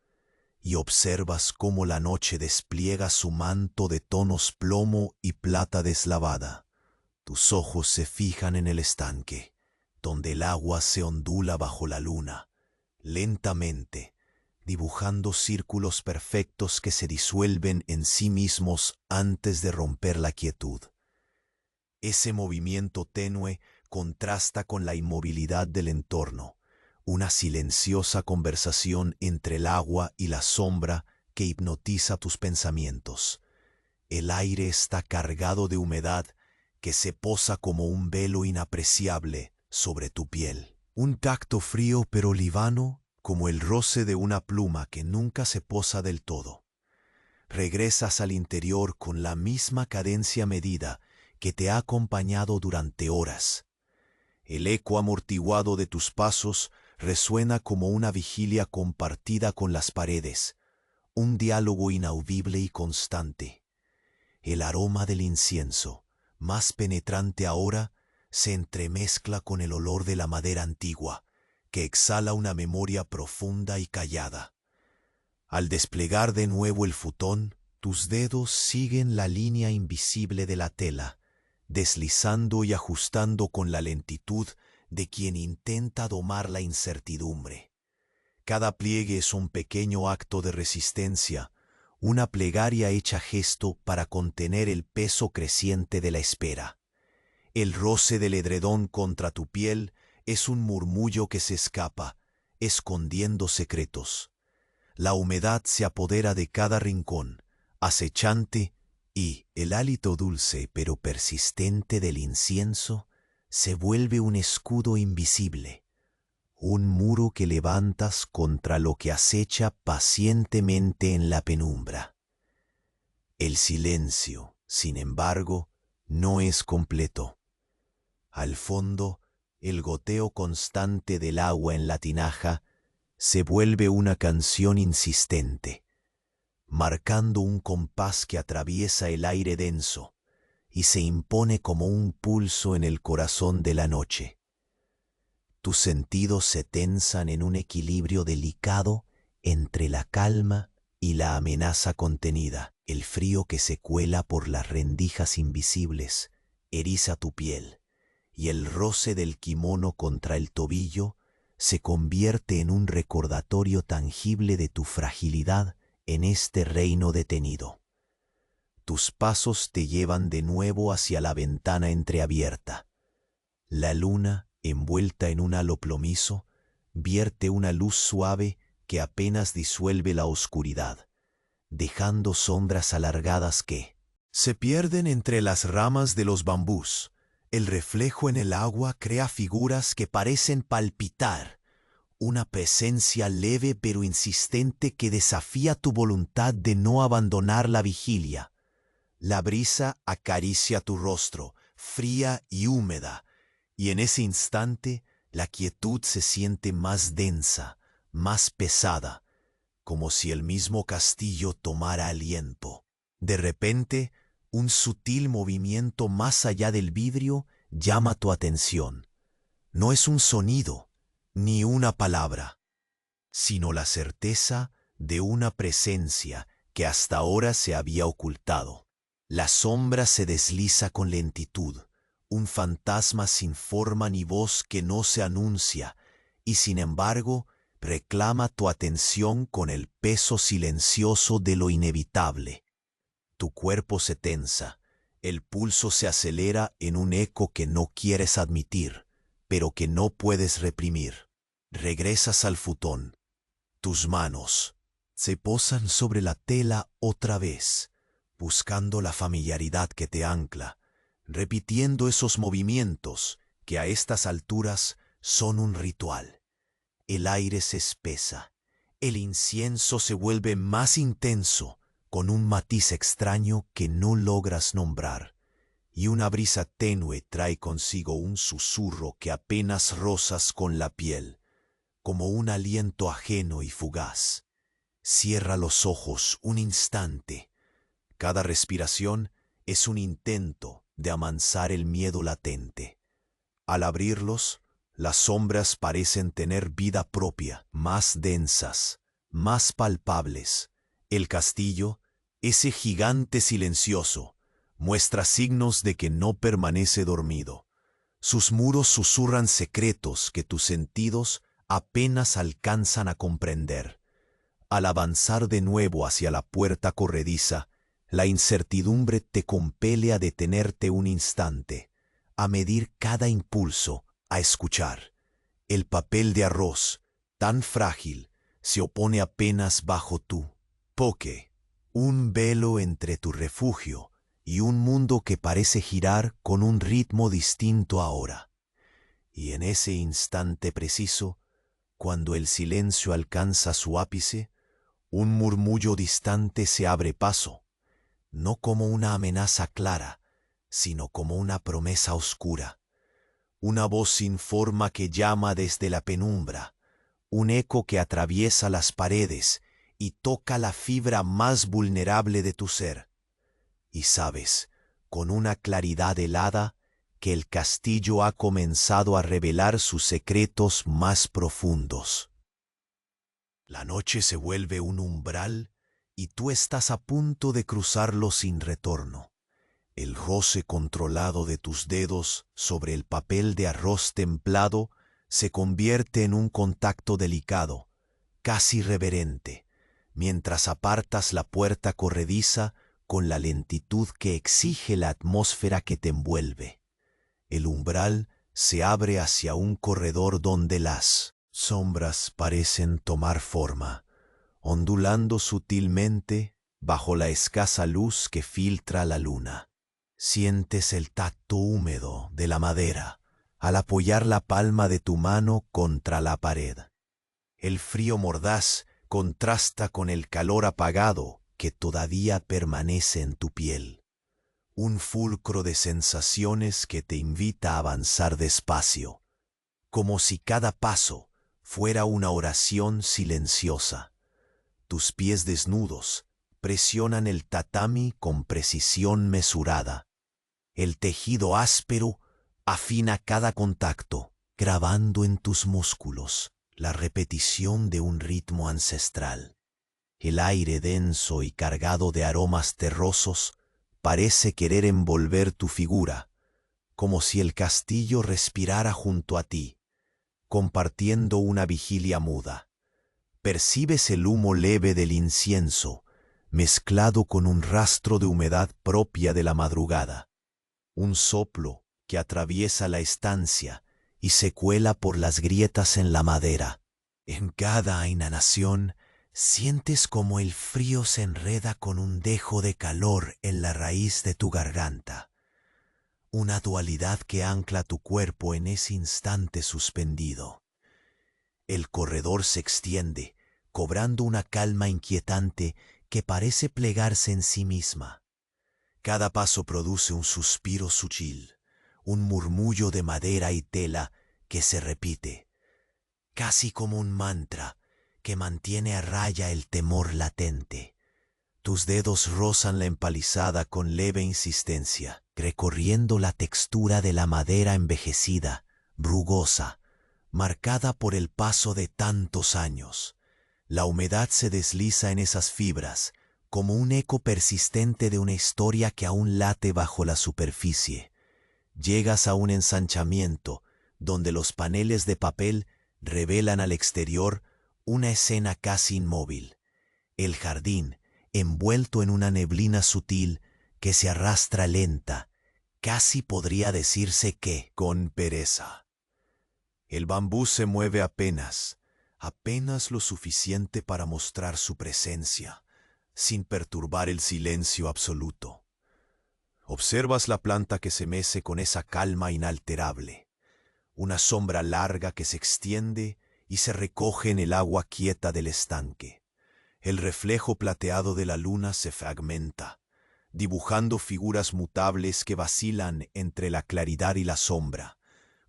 y observas cómo la noche despliega su manto de tonos plomo y plata deslavada. Tus ojos se fijan en el estanque, donde el agua se ondula bajo la luna, lentamente, dibujando círculos perfectos que se disuelven en sí mismos antes de romper la quietud. Ese movimiento tenue contrasta con la inmovilidad del entorno, una silenciosa conversación entre el agua y la sombra que hipnotiza tus pensamientos. El aire está cargado de humedad que se posa como un velo inapreciable sobre tu piel. Un tacto frío pero libano, como el roce de una pluma que nunca se posa del todo. Regresas al interior con la misma cadencia medida que te ha acompañado durante horas. El eco amortiguado de tus pasos resuena como una vigilia compartida con las paredes, un diálogo inaudible y constante. El aroma del incienso, más penetrante ahora, se entremezcla con el olor de la madera antigua, que exhala una memoria profunda y callada. Al desplegar de nuevo el futón, tus dedos siguen la línea invisible de la tela, deslizando y ajustando con la lentitud de quien intenta domar la incertidumbre. Cada pliegue es un pequeño acto de resistencia, una plegaria hecha gesto para contener el peso creciente de la espera. El roce del edredón contra tu piel es un murmullo que se escapa, escondiendo secretos. La humedad se apodera de cada rincón, acechante, y el hálito dulce pero persistente del incienso se vuelve un escudo invisible, un muro que levantas contra lo que acecha pacientemente en la penumbra. El silencio, sin embargo, no es completo. Al fondo, el goteo constante del agua en la tinaja se vuelve una canción insistente, marcando un compás que atraviesa el aire denso y se impone como un pulso en el corazón de la noche. Tus sentidos se tensan en un equilibrio delicado entre la calma y la amenaza contenida. El frío que se cuela por las rendijas invisibles eriza tu piel, y el roce del kimono contra el tobillo se convierte en un recordatorio tangible de tu fragilidad en este reino detenido. Tus pasos te llevan de nuevo hacia la ventana entreabierta. La luna, envuelta en un halo plomizo, vierte una luz suave que apenas disuelve la oscuridad, dejando sombras alargadas que se pierden entre las ramas de los bambús. El reflejo en el agua crea figuras que parecen palpitar, una presencia leve pero insistente que desafía tu voluntad de no abandonar la vigilia. La brisa acaricia tu rostro, fría y húmeda, y en ese instante la quietud se siente más densa, más pesada, como si el mismo castillo tomara aliento. De repente, un sutil movimiento más allá del vidrio llama tu atención. No es un sonido, ni una palabra, sino la certeza de una presencia que hasta ahora se había ocultado. La sombra se desliza con lentitud, un fantasma sin forma ni voz que no se anuncia, y sin embargo reclama tu atención con el peso silencioso de lo inevitable. Tu cuerpo se tensa, el pulso se acelera en un eco que no quieres admitir, pero que no puedes reprimir. Regresas al futón. Tus manos se posan sobre la tela otra vez, buscando la familiaridad que te ancla, repitiendo esos movimientos que a estas alturas son un ritual. El aire se espesa, el incienso se vuelve más intenso, con un matiz extraño que no logras nombrar, y una brisa tenue trae consigo un susurro que apenas rozas con la piel, como un aliento ajeno y fugaz. Cierra los ojos un instante. Cada respiración es un intento de amansar el miedo latente. Al abrirlos, las sombras parecen tener vida propia, más densas, más palpables. El castillo, ese gigante silencioso, muestra signos de que no permanece dormido. Sus muros susurran secretos que tus sentidos apenas alcanzan a comprender. Al avanzar de nuevo hacia la puerta corrediza, la incertidumbre te compele a detenerte un instante, a medir cada impulso, a escuchar. El papel de arroz, tan frágil, se opone apenas bajo tu poke, un velo entre tu refugio y un mundo que parece girar con un ritmo distinto ahora. Y en ese instante preciso, cuando el silencio alcanza su ápice, un murmullo distante se abre paso, no como una amenaza clara, sino como una promesa oscura. Una voz sin forma que llama desde la penumbra, un eco que atraviesa las paredes y toca la fibra más vulnerable de tu ser. Y sabes, con una claridad helada, que el castillo ha comenzado a revelar sus secretos más profundos. La noche se vuelve un umbral y tú estás a punto de cruzarlo sin retorno. El roce controlado de tus dedos sobre el papel de arroz templado se convierte en un contacto delicado, casi reverente, mientras apartas la puerta corrediza con la lentitud que exige la atmósfera que te envuelve. El umbral se abre hacia un corredor donde las sombras parecen tomar forma, ondulando sutilmente bajo la escasa luz que filtra la luna. Sientes el tacto húmedo de la madera al apoyar la palma de tu mano contra la pared. El frío mordaz contrasta con el calor apagado que todavía permanece en tu piel. Un fulcro de sensaciones que te invita a avanzar despacio, como si cada paso fuera una oración silenciosa. Tus pies desnudos presionan el tatami con precisión mesurada. El tejido áspero afina cada contacto, grabando en tus músculos la repetición de un ritmo ancestral. El aire denso y cargado de aromas terrosos parece querer envolver tu figura, como si el castillo respirara junto a ti, compartiendo una vigilia muda. Percibes el humo leve del incienso, mezclado con un rastro de humedad propia de la madrugada. Un soplo que atraviesa la estancia y se cuela por las grietas en la madera. En cada inhalación sientes como el frío se enreda con un dejo de calor en la raíz de tu garganta. Una dualidad que ancla tu cuerpo en ese instante suspendido. El corredor se extiende, cobrando una calma inquietante que parece plegarse en sí misma. Cada paso produce un suspiro sutil, un murmullo de madera y tela que se repite, casi como un mantra que mantiene a raya el temor latente. Tus dedos rozan la empalizada con leve insistencia, recorriendo la textura de la madera envejecida, rugosa, marcada por el paso de tantos años. La humedad se desliza en esas fibras, como un eco persistente de una historia que aún late bajo la superficie. Llegas a un ensanchamiento, donde los paneles de papel revelan al exterior Una escena casi inmóvil. El jardín, envuelto en una neblina sutil que se arrastra lenta, casi podría decirse que con pereza. El bambú se mueve apenas lo suficiente para mostrar su presencia, sin perturbar el silencio absoluto. Observas la planta que se mece con esa calma inalterable, una sombra larga que se extiende y se recoge en el agua quieta del estanque. El reflejo plateado de la luna se fragmenta, dibujando figuras mutables que vacilan entre la claridad y la sombra,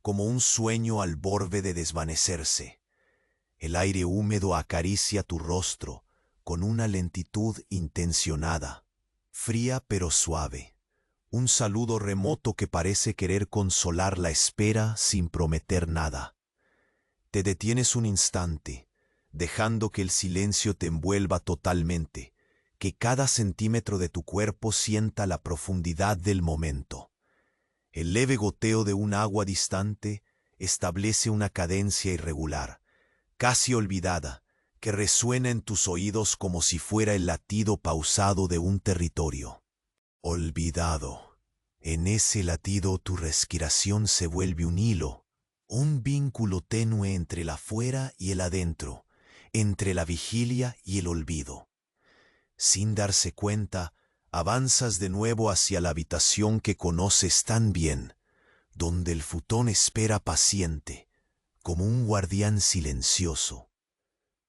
como un sueño al borde de desvanecerse. El aire húmedo acaricia tu rostro con una lentitud intencionada, fría pero suave, un saludo remoto que parece querer consolar la espera sin prometer nada. Te detienes un instante, dejando que el silencio te envuelva totalmente, que cada centímetro de tu cuerpo sienta la profundidad del momento. El leve goteo de un agua distante establece una cadencia irregular, casi olvidada, que resuena en tus oídos como si fuera el latido pausado de un territorio. Olvidado. En ese latido tu respiración se vuelve un hilo, un vínculo tenue entre el afuera y el adentro, entre la vigilia y el olvido. Sin darse cuenta, avanzas de nuevo hacia la habitación que conoces tan bien, donde el futón espera paciente, como un guardián silencioso.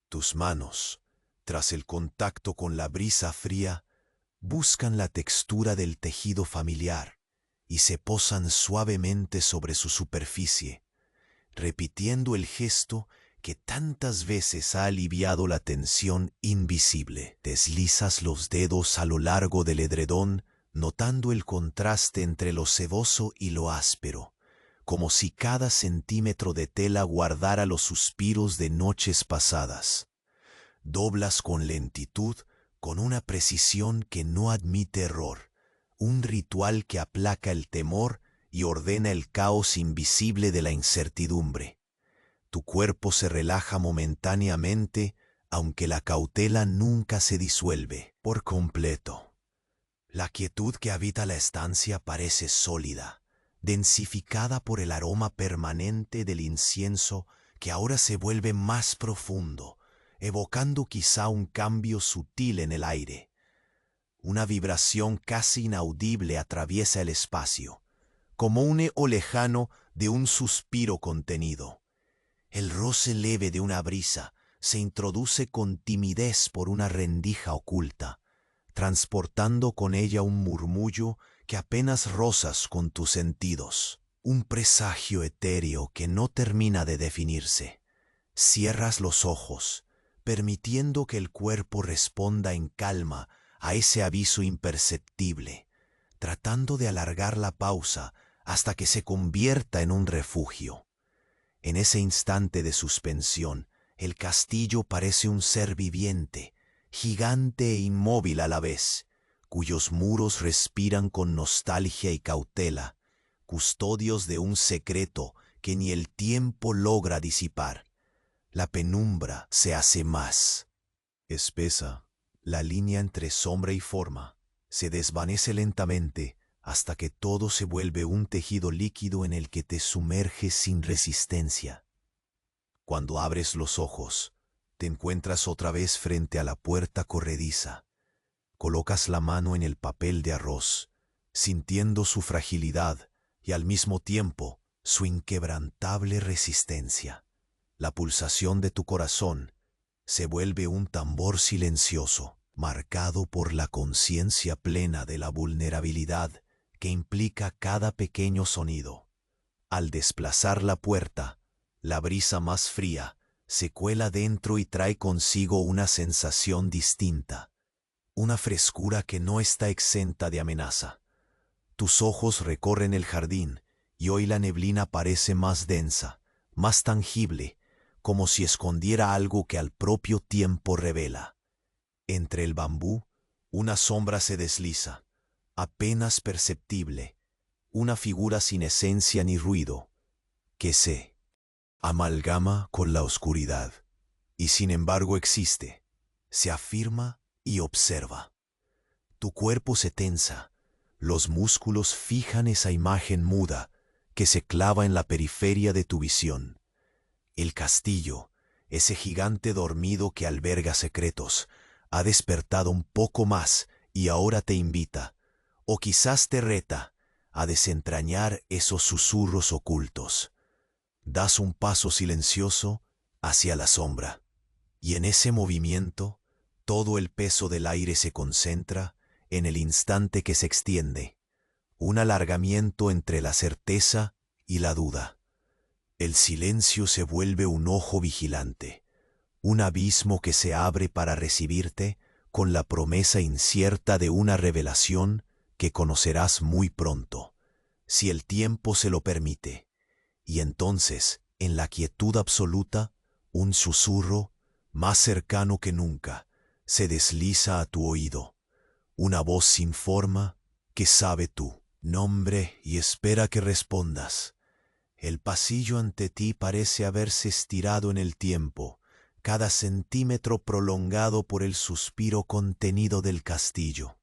Tus manos, tras el contacto con la brisa fría, buscan la textura del tejido familiar y se posan suavemente sobre su superficie, repitiendo el gesto que tantas veces ha aliviado la tensión invisible. Deslizas los dedos a lo largo del edredón, notando el contraste entre lo sedoso y lo áspero, como si cada centímetro de tela guardara los suspiros de noches pasadas. Doblas con lentitud, con una precisión que no admite error, un ritual que aplaca el temor y ordena el caos invisible de la incertidumbre. Tu cuerpo se relaja momentáneamente, aunque la cautela nunca se disuelve por completo. La quietud que habita la estancia parece sólida, densificada por el aroma permanente del incienso que ahora se vuelve más profundo, evocando quizá un cambio sutil en el aire. Una vibración casi inaudible atraviesa el espacio, como un eco lejano de un suspiro contenido. El roce leve de una brisa se introduce con timidez por una rendija oculta, transportando con ella un murmullo que apenas rozas con tus sentidos, un presagio etéreo que no termina de definirse. Cierras los ojos, permitiendo que el cuerpo responda en calma a ese aviso imperceptible, tratando de alargar la pausa hasta que se convierta en un refugio. En ese instante de suspensión, el castillo parece un ser viviente, gigante e inmóvil a la vez, cuyos muros respiran con nostalgia y cautela, custodios de un secreto que ni el tiempo logra disipar. La penumbra se hace más espesa, la línea entre sombra y forma se desvanece lentamente hasta que todo se vuelve un tejido líquido en el que te sumerges sin resistencia. Cuando abres los ojos, te encuentras otra vez frente a la puerta corrediza. Colocas la mano en el papel de arroz, sintiendo su fragilidad y al mismo tiempo su inquebrantable resistencia. La pulsación de tu corazón se vuelve un tambor silencioso, marcado por la conciencia plena de la vulnerabilidad que implica cada pequeño sonido. Al desplazar la puerta, la brisa más fría se cuela dentro y trae consigo una sensación distinta, una frescura que no está exenta de amenaza. Tus ojos recorren el jardín y hoy la neblina parece más densa, más tangible, como si escondiera algo que al propio tiempo revela. Entre el bambú, una sombra se desliza, apenas perceptible, una figura sin esencia ni ruido, que se amalgama con la oscuridad. Y sin embargo existe, se afirma y observa. Tu cuerpo se tensa, los músculos fijan esa imagen muda que se clava en la periferia de tu visión. El castillo, ese gigante dormido que alberga secretos, ha despertado un poco más y ahora te invita, o quizás te reta, a desentrañar esos susurros ocultos. Das un paso silencioso hacia la sombra, y en ese movimiento todo el peso del aire se concentra en el instante que se extiende, un alargamiento entre la certeza y la duda. El silencio se vuelve un ojo vigilante, un abismo que se abre para recibirte con la promesa incierta de una revelación que conocerás muy pronto, si el tiempo se lo permite. Y entonces, en la quietud absoluta, un susurro, más cercano que nunca, se desliza a tu oído. Una voz sin forma que sabe tu nombre y espera que respondas. El pasillo ante ti parece haberse estirado en el tiempo, cada centímetro prolongado por el suspiro contenido del castillo.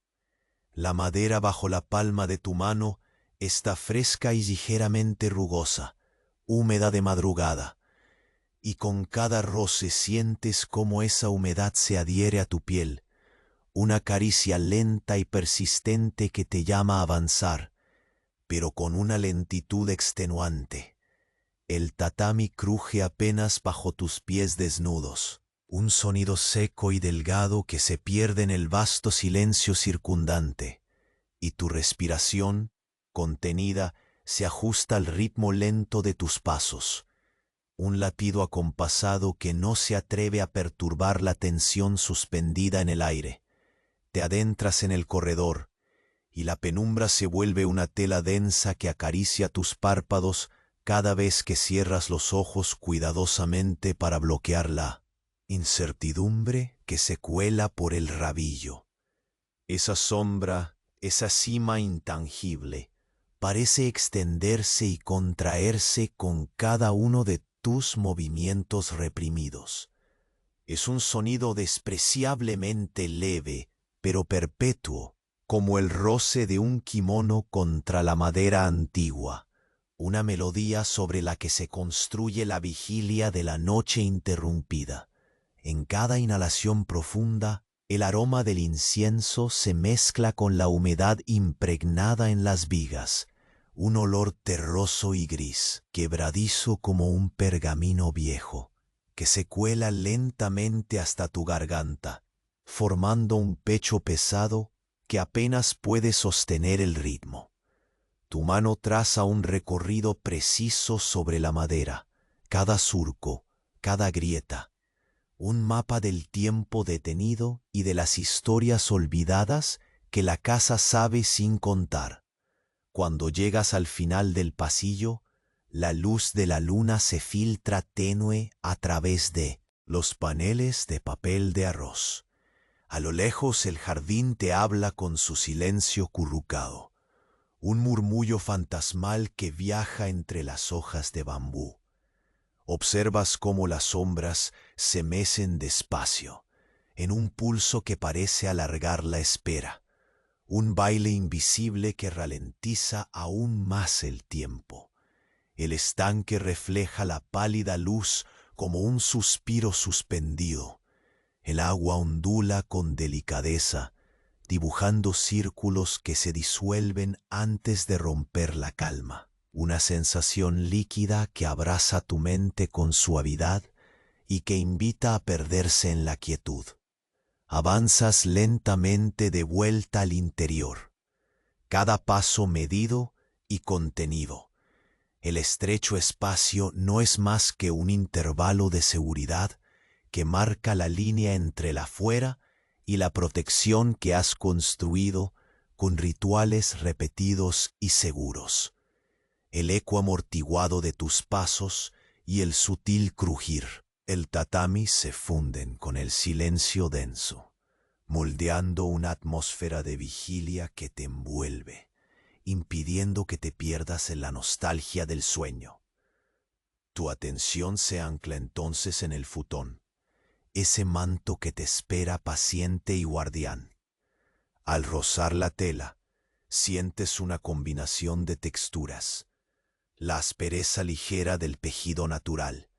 La madera bajo la palma de tu mano está fresca y ligeramente rugosa, húmeda de madrugada, y con cada roce sientes cómo esa humedad se adhiere a tu piel, una caricia lenta y persistente que te llama a avanzar, pero con una lentitud extenuante. El tatami cruje apenas bajo tus pies desnudos, un sonido seco y delgado que se pierde en el vasto silencio circundante, y tu respiración, contenida, se ajusta al ritmo lento de tus pasos, un latido acompasado que no se atreve a perturbar la tensión suspendida en el aire. Te adentras en el corredor, y la penumbra se vuelve una tela densa que acaricia tus párpados cada vez que cierras los ojos cuidadosamente para bloquear la incertidumbre que se cuela por el rabillo. Esa sombra, esa cima intangible, parece extenderse y contraerse con cada uno de tus movimientos reprimidos. Es un sonido despreciablemente leve, pero perpetuo, como el roce de un kimono contra la madera antigua, una melodía sobre la que se construye la vigilia de la noche interrumpida. En cada inhalación profunda, el aroma del incienso se mezcla con la humedad impregnada en las vigas, un olor terroso y gris, quebradizo como un pergamino viejo, que se cuela lentamente hasta tu garganta, formando un pecho pesado que apenas puede sostener el ritmo. Tu mano traza un recorrido preciso sobre la madera, cada surco, cada grieta, un mapa del tiempo detenido y de las historias olvidadas que la casa sabe sin contar. Cuando llegas al final del pasillo, la luz de la luna se filtra tenue a través de los paneles de papel de arroz. A lo lejos el jardín te habla con su silencio currucado, un murmullo fantasmal que viaja entre las hojas de bambú. Observas cómo las sombras se mecen despacio, en un pulso que parece alargar la espera, un baile invisible que ralentiza aún más el tiempo. El estanque refleja la pálida luz como un suspiro suspendido. El agua ondula con delicadeza, dibujando círculos que se disuelven antes de romper la calma. Una sensación líquida que abraza tu mente con suavidad y que invita a perderse en la quietud. Avanzas lentamente de vuelta al interior, cada paso medido y contenido. El estrecho espacio no es más que un intervalo de seguridad que marca la línea entre la fuera y la protección que has construido con rituales repetidos y seguros. El eco amortiguado de tus pasos y el sutil crujir. El tatami se funden con el silencio denso, moldeando una atmósfera de vigilia que te envuelve, impidiendo que te pierdas en la nostalgia del sueño. Tu atención se ancla entonces en el futón, ese manto que te espera paciente y guardián. Al rozar la tela, sientes una combinación de texturas: la aspereza ligera del tejido natural,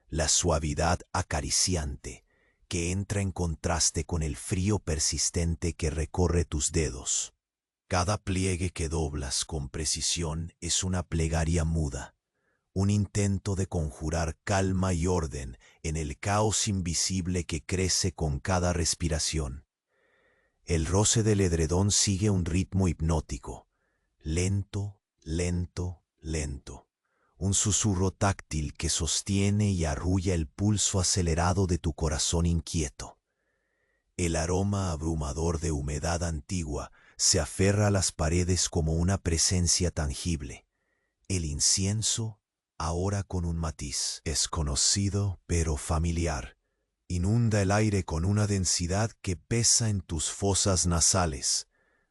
la suavidad acariciante que entra en contraste con el frío persistente que recorre tus dedos. Cada pliegue que doblas con precisión es una plegaria muda, un intento de conjurar calma y orden en el caos invisible que crece con cada respiración. El roce del edredón sigue un ritmo hipnótico, lento, lento, lento. Un susurro táctil que sostiene y arrulla el pulso acelerado de tu corazón inquieto. El aroma abrumador de humedad antigua se aferra a las paredes como una presencia tangible. El incienso, ahora con un matiz desconocido pero familiar, inunda el aire con una densidad que pesa en tus fosas nasales,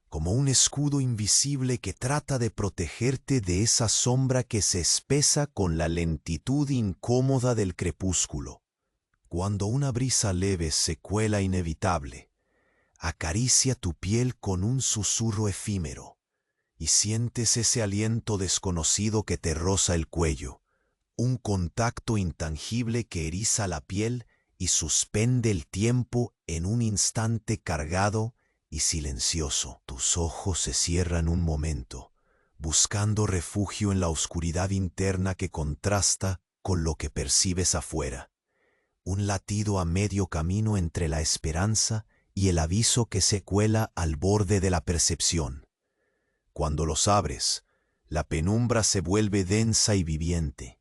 como un escudo invisible que trata de protegerte de esa sombra que se espesa con la lentitud incómoda del crepúsculo. Cuando una brisa leve se cuela inevitable, acaricia tu piel con un susurro efímero, y sientes ese aliento desconocido que te roza el cuello, un contacto intangible que eriza la piel y suspende el tiempo en un instante cargado y silencioso. Tus ojos se cierran un momento, buscando refugio en la oscuridad interna que contrasta con lo que percibes afuera. Un latido a medio camino entre la esperanza y el aviso que se cuela al borde de la percepción. Cuando los abres, la penumbra se vuelve densa y viviente,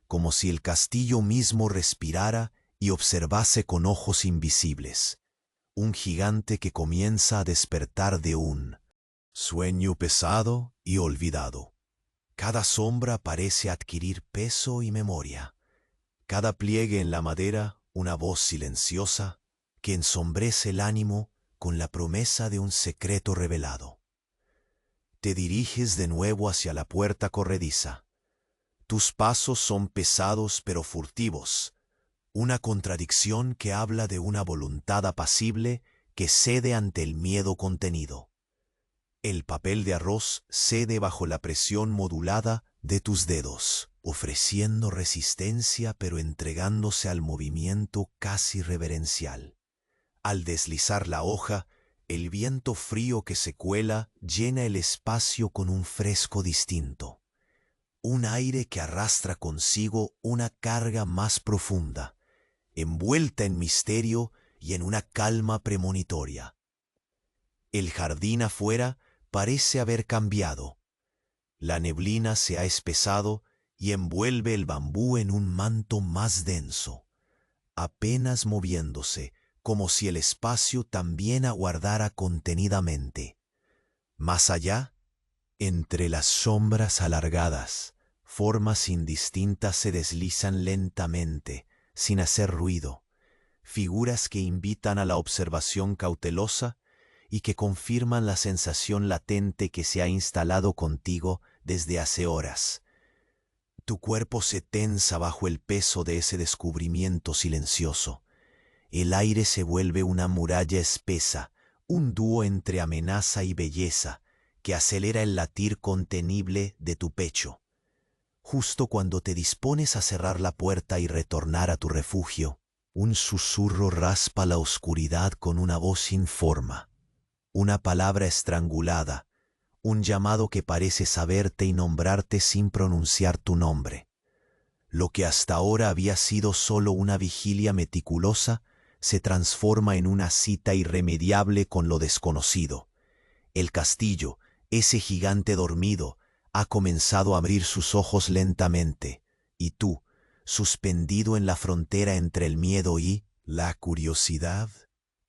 como si el castillo mismo respirara y observase con ojos invisibles. Un gigante que comienza a despertar de un sueño pesado y olvidado. Cada sombra parece adquirir peso y memoria. Cada pliegue en la madera, una voz silenciosa que ensombrece el ánimo con la promesa de un secreto revelado. Te diriges de nuevo hacia la puerta corrediza. Tus pasos son pesados pero furtivos, una contradicción que habla de una voluntad apacible que cede ante el miedo contenido. El papel de arroz cede bajo la presión modulada de tus dedos, ofreciendo resistencia pero entregándose al movimiento casi reverencial. Al deslizar la hoja, el viento frío que se cuela llena el espacio con un fresco distinto. Un aire que arrastra consigo una carga más profunda, envuelta en misterio y en una calma premonitoria. El jardín afuera parece haber cambiado. La neblina se ha espesado y envuelve el bambú en un manto más denso, apenas moviéndose, como si el espacio también aguardara contenidamente. Más allá, entre las sombras alargadas, formas indistintas se deslizan lentamente, sin hacer ruido, figuras que invitan a la observación cautelosa y que confirman la sensación latente que se ha instalado contigo desde hace horas. Tu cuerpo se tensa bajo el peso de ese descubrimiento silencioso. El aire se vuelve una muralla espesa, un dúo entre amenaza y belleza que acelera el latir contenible de tu pecho. Justo cuando te dispones a cerrar la puerta y retornar a tu refugio, un susurro raspa la oscuridad con una voz sin forma, una palabra estrangulada, un llamado que parece saberte y nombrarte sin pronunciar tu nombre. Lo que hasta ahora había sido solo una vigilia meticulosa se transforma en una cita irremediable con lo desconocido. El castillo, ese gigante dormido, ha comenzado a abrir sus ojos lentamente, y tú, suspendido en la frontera entre el miedo y la curiosidad,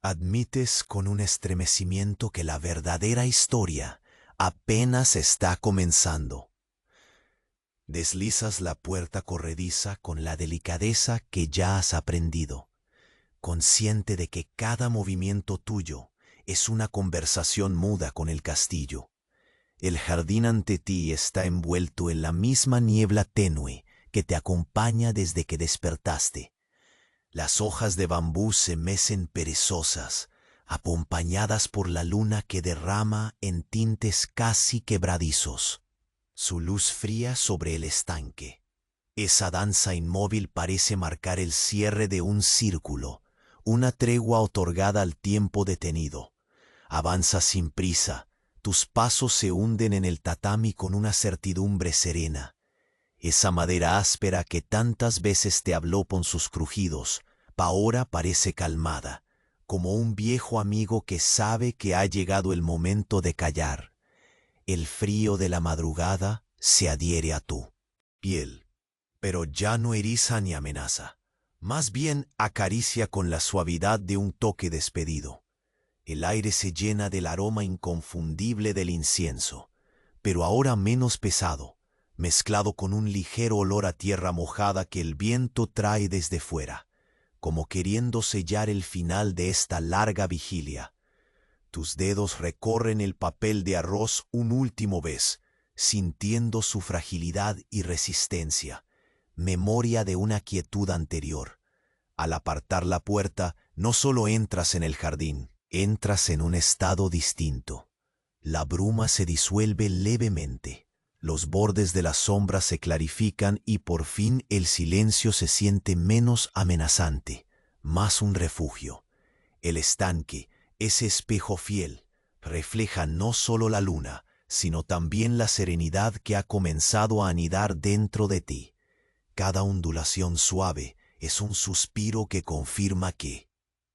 admites con un estremecimiento que la verdadera historia apenas está comenzando. Deslizas la puerta corrediza con la delicadeza que ya has aprendido, consciente de que cada movimiento tuyo es una conversación muda con el castillo. El jardín ante ti está envuelto en la misma niebla tenue que te acompaña desde que despertaste. Las hojas de bambú se mecen perezosas, acompañadas por la luna que derrama en tintes casi quebradizos su luz fría sobre el estanque. Esa danza inmóvil parece marcar el cierre de un círculo, una tregua otorgada al tiempo detenido. Avanzas sin prisa, tus pasos se hunden en el tatami con una certidumbre serena. Esa madera áspera que tantas veces te habló con sus crujidos, ahora parece calmada, como un viejo amigo que sabe que ha llegado el momento de callar. El frío de la madrugada se adhiere a tu piel, pero ya no eriza ni amenaza. Más bien acaricia con la suavidad de un toque despedido. El aire se llena del aroma inconfundible del incienso, pero ahora menos pesado, mezclado con un ligero olor a tierra mojada que el viento trae desde fuera, como queriendo sellar el final de esta larga vigilia. Tus dedos recorren el papel de arroz un último vez, sintiendo su fragilidad y resistencia, memoria de una quietud anterior. Al apartar la puerta, no solo entras en el jardín, entras en un estado distinto. La bruma se disuelve levemente, los bordes de las sombras se clarifican y por fin el silencio se siente menos amenazante, más un refugio. El estanque, ese espejo fiel, refleja no solo la luna, sino también la serenidad que ha comenzado a anidar dentro de ti. Cada ondulación suave es un suspiro que confirma que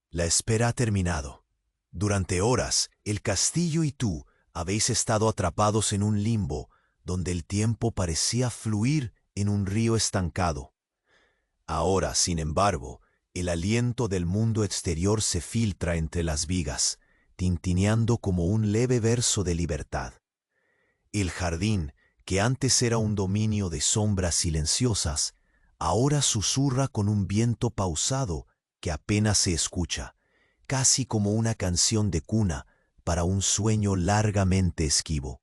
la espera ha terminado. Durante horas, el castillo y tú habéis estado atrapados en un limbo donde el tiempo parecía fluir en un río estancado. Ahora, sin embargo, el aliento del mundo exterior se filtra entre las vigas, tintineando como un leve verso de libertad. El jardín, que antes era un dominio de sombras silenciosas, ahora susurra con un viento pausado que apenas se escucha, casi como una canción de cuna para un sueño largamente esquivo.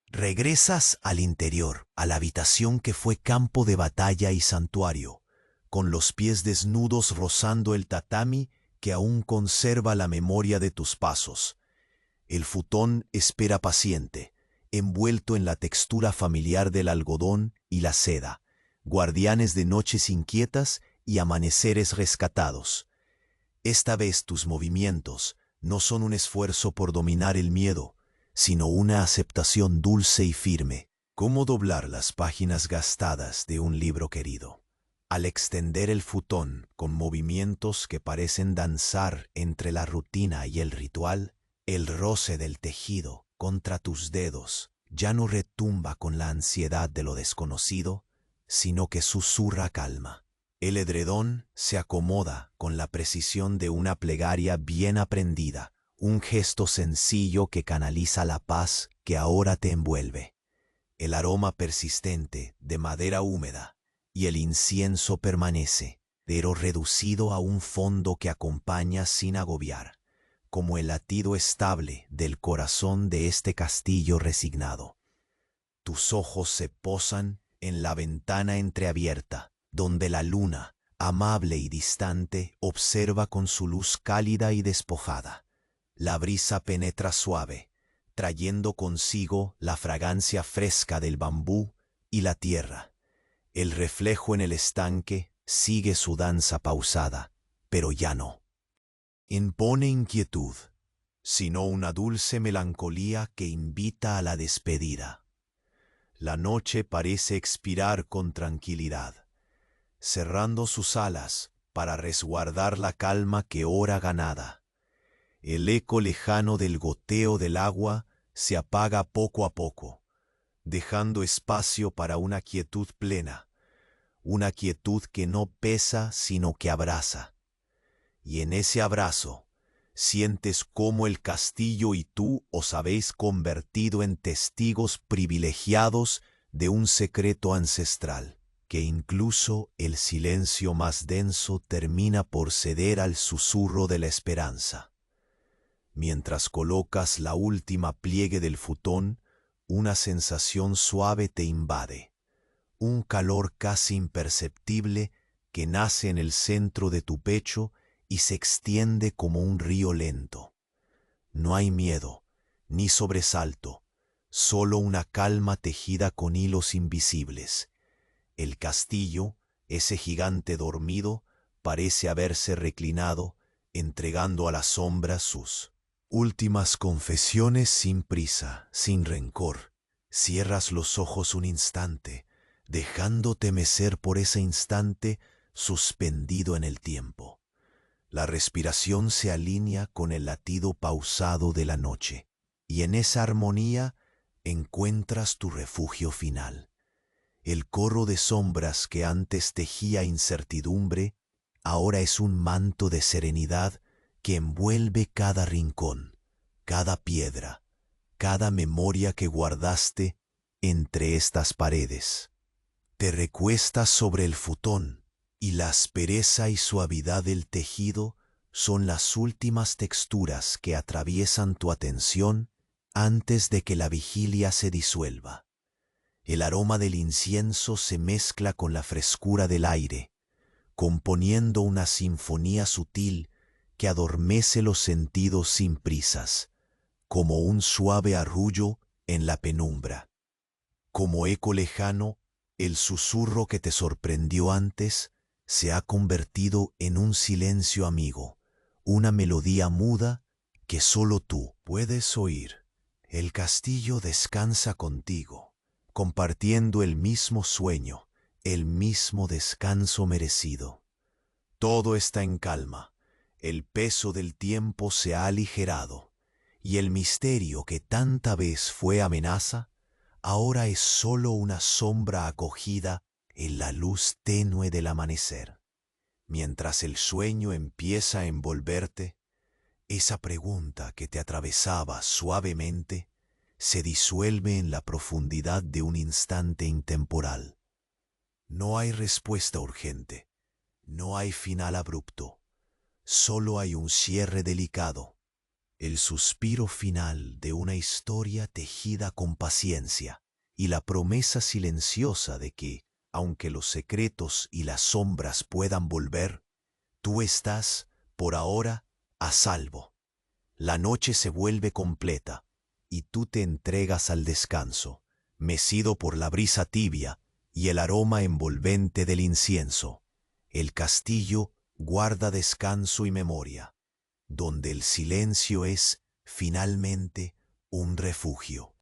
Regresas al interior, a la habitación que fue campo de batalla y santuario, con los pies desnudos rozando el tatami que aún conserva la memoria de tus pasos. El futón espera paciente, envuelto en la textura familiar del algodón y la seda, guardianes de noches inquietas y amaneceres rescatados. Esta vez tus movimientos no son un esfuerzo por dominar el miedo, sino una aceptación dulce y firme, como doblar las páginas gastadas de un libro querido. Al extender el futón con movimientos que parecen danzar entre la rutina y el ritual, el roce del tejido contra tus dedos ya no retumba con la ansiedad de lo desconocido, sino que susurra calma. El edredón se acomoda con la precisión de una plegaria bien aprendida, un gesto sencillo que canaliza la paz que ahora te envuelve. El aroma persistente de madera húmeda y el incienso permanece, pero reducido a un fondo que acompaña sin agobiar, como el latido estable del corazón de este castillo resignado. Tus ojos se posan en la ventana entreabierta, donde la luna, amable y distante, observa con su luz cálida y despojada. La brisa penetra suave, trayendo consigo la fragancia fresca del bambú y la tierra. El reflejo en el estanque sigue su danza pausada, pero ya no impone inquietud, sino una dulce melancolía que invita a la despedida. La noche parece expirar con tranquilidad, cerrando sus alas para resguardar la calma que ora ganada. El eco lejano del goteo del agua se apaga poco a poco, dejando espacio para una quietud plena, una quietud que no pesa sino que abraza. Y en ese abrazo sientes cómo el castillo y tú os habéis convertido en testigos privilegiados de un secreto ancestral, que incluso el silencio más denso termina por ceder al susurro de la esperanza. Mientras colocas la última pliegue del futón, una sensación suave te invade, un calor casi imperceptible que nace en el centro de tu pecho y se extiende como un río lento. No hay miedo, ni sobresalto, solo una calma tejida con hilos invisibles. El castillo, ese gigante dormido, parece haberse reclinado, entregando a las sombras sus últimas confesiones sin prisa, sin rencor. Cierras los ojos un instante, dejándote mecer por ese instante suspendido en el tiempo. La respiración se alinea con el latido pausado de la noche, y en esa armonía encuentras tu refugio final. El corro de sombras que antes tejía incertidumbre, ahora es un manto de serenidad que envuelve cada rincón, cada piedra, cada memoria que guardaste entre estas paredes. Te recuestas sobre el futón, y la aspereza y suavidad del tejido son las últimas texturas que atraviesan tu atención antes de que la vigilia se disuelva. El aroma del incienso se mezcla con la frescura del aire, componiendo una sinfonía sutil que adormece los sentidos sin prisas, como un suave arrullo en la penumbra. Como eco lejano, el susurro que te sorprendió antes se ha convertido en un silencio amigo, una melodía muda que solo tú puedes oír. El castillo descansa contigo, compartiendo el mismo sueño, el mismo descanso merecido. Todo está en calma, el peso del tiempo se ha aligerado, y el misterio que tanta vez fue amenaza, ahora es solo una sombra acogida en la luz tenue del amanecer. Mientras el sueño empieza a envolverte, esa pregunta que te atravesaba suavemente se disuelve en la profundidad de un instante intemporal. No hay respuesta urgente, no hay final abrupto, solo hay un cierre delicado, el suspiro final de una historia tejida con paciencia y la promesa silenciosa de que, aunque los secretos y las sombras puedan volver, tú estás, por ahora, a salvo. La noche se vuelve completa y tú te entregas al descanso, mecido por la brisa tibia y el aroma envolvente del incienso. El castillo guarda descanso y memoria, donde el silencio es, finalmente, un refugio.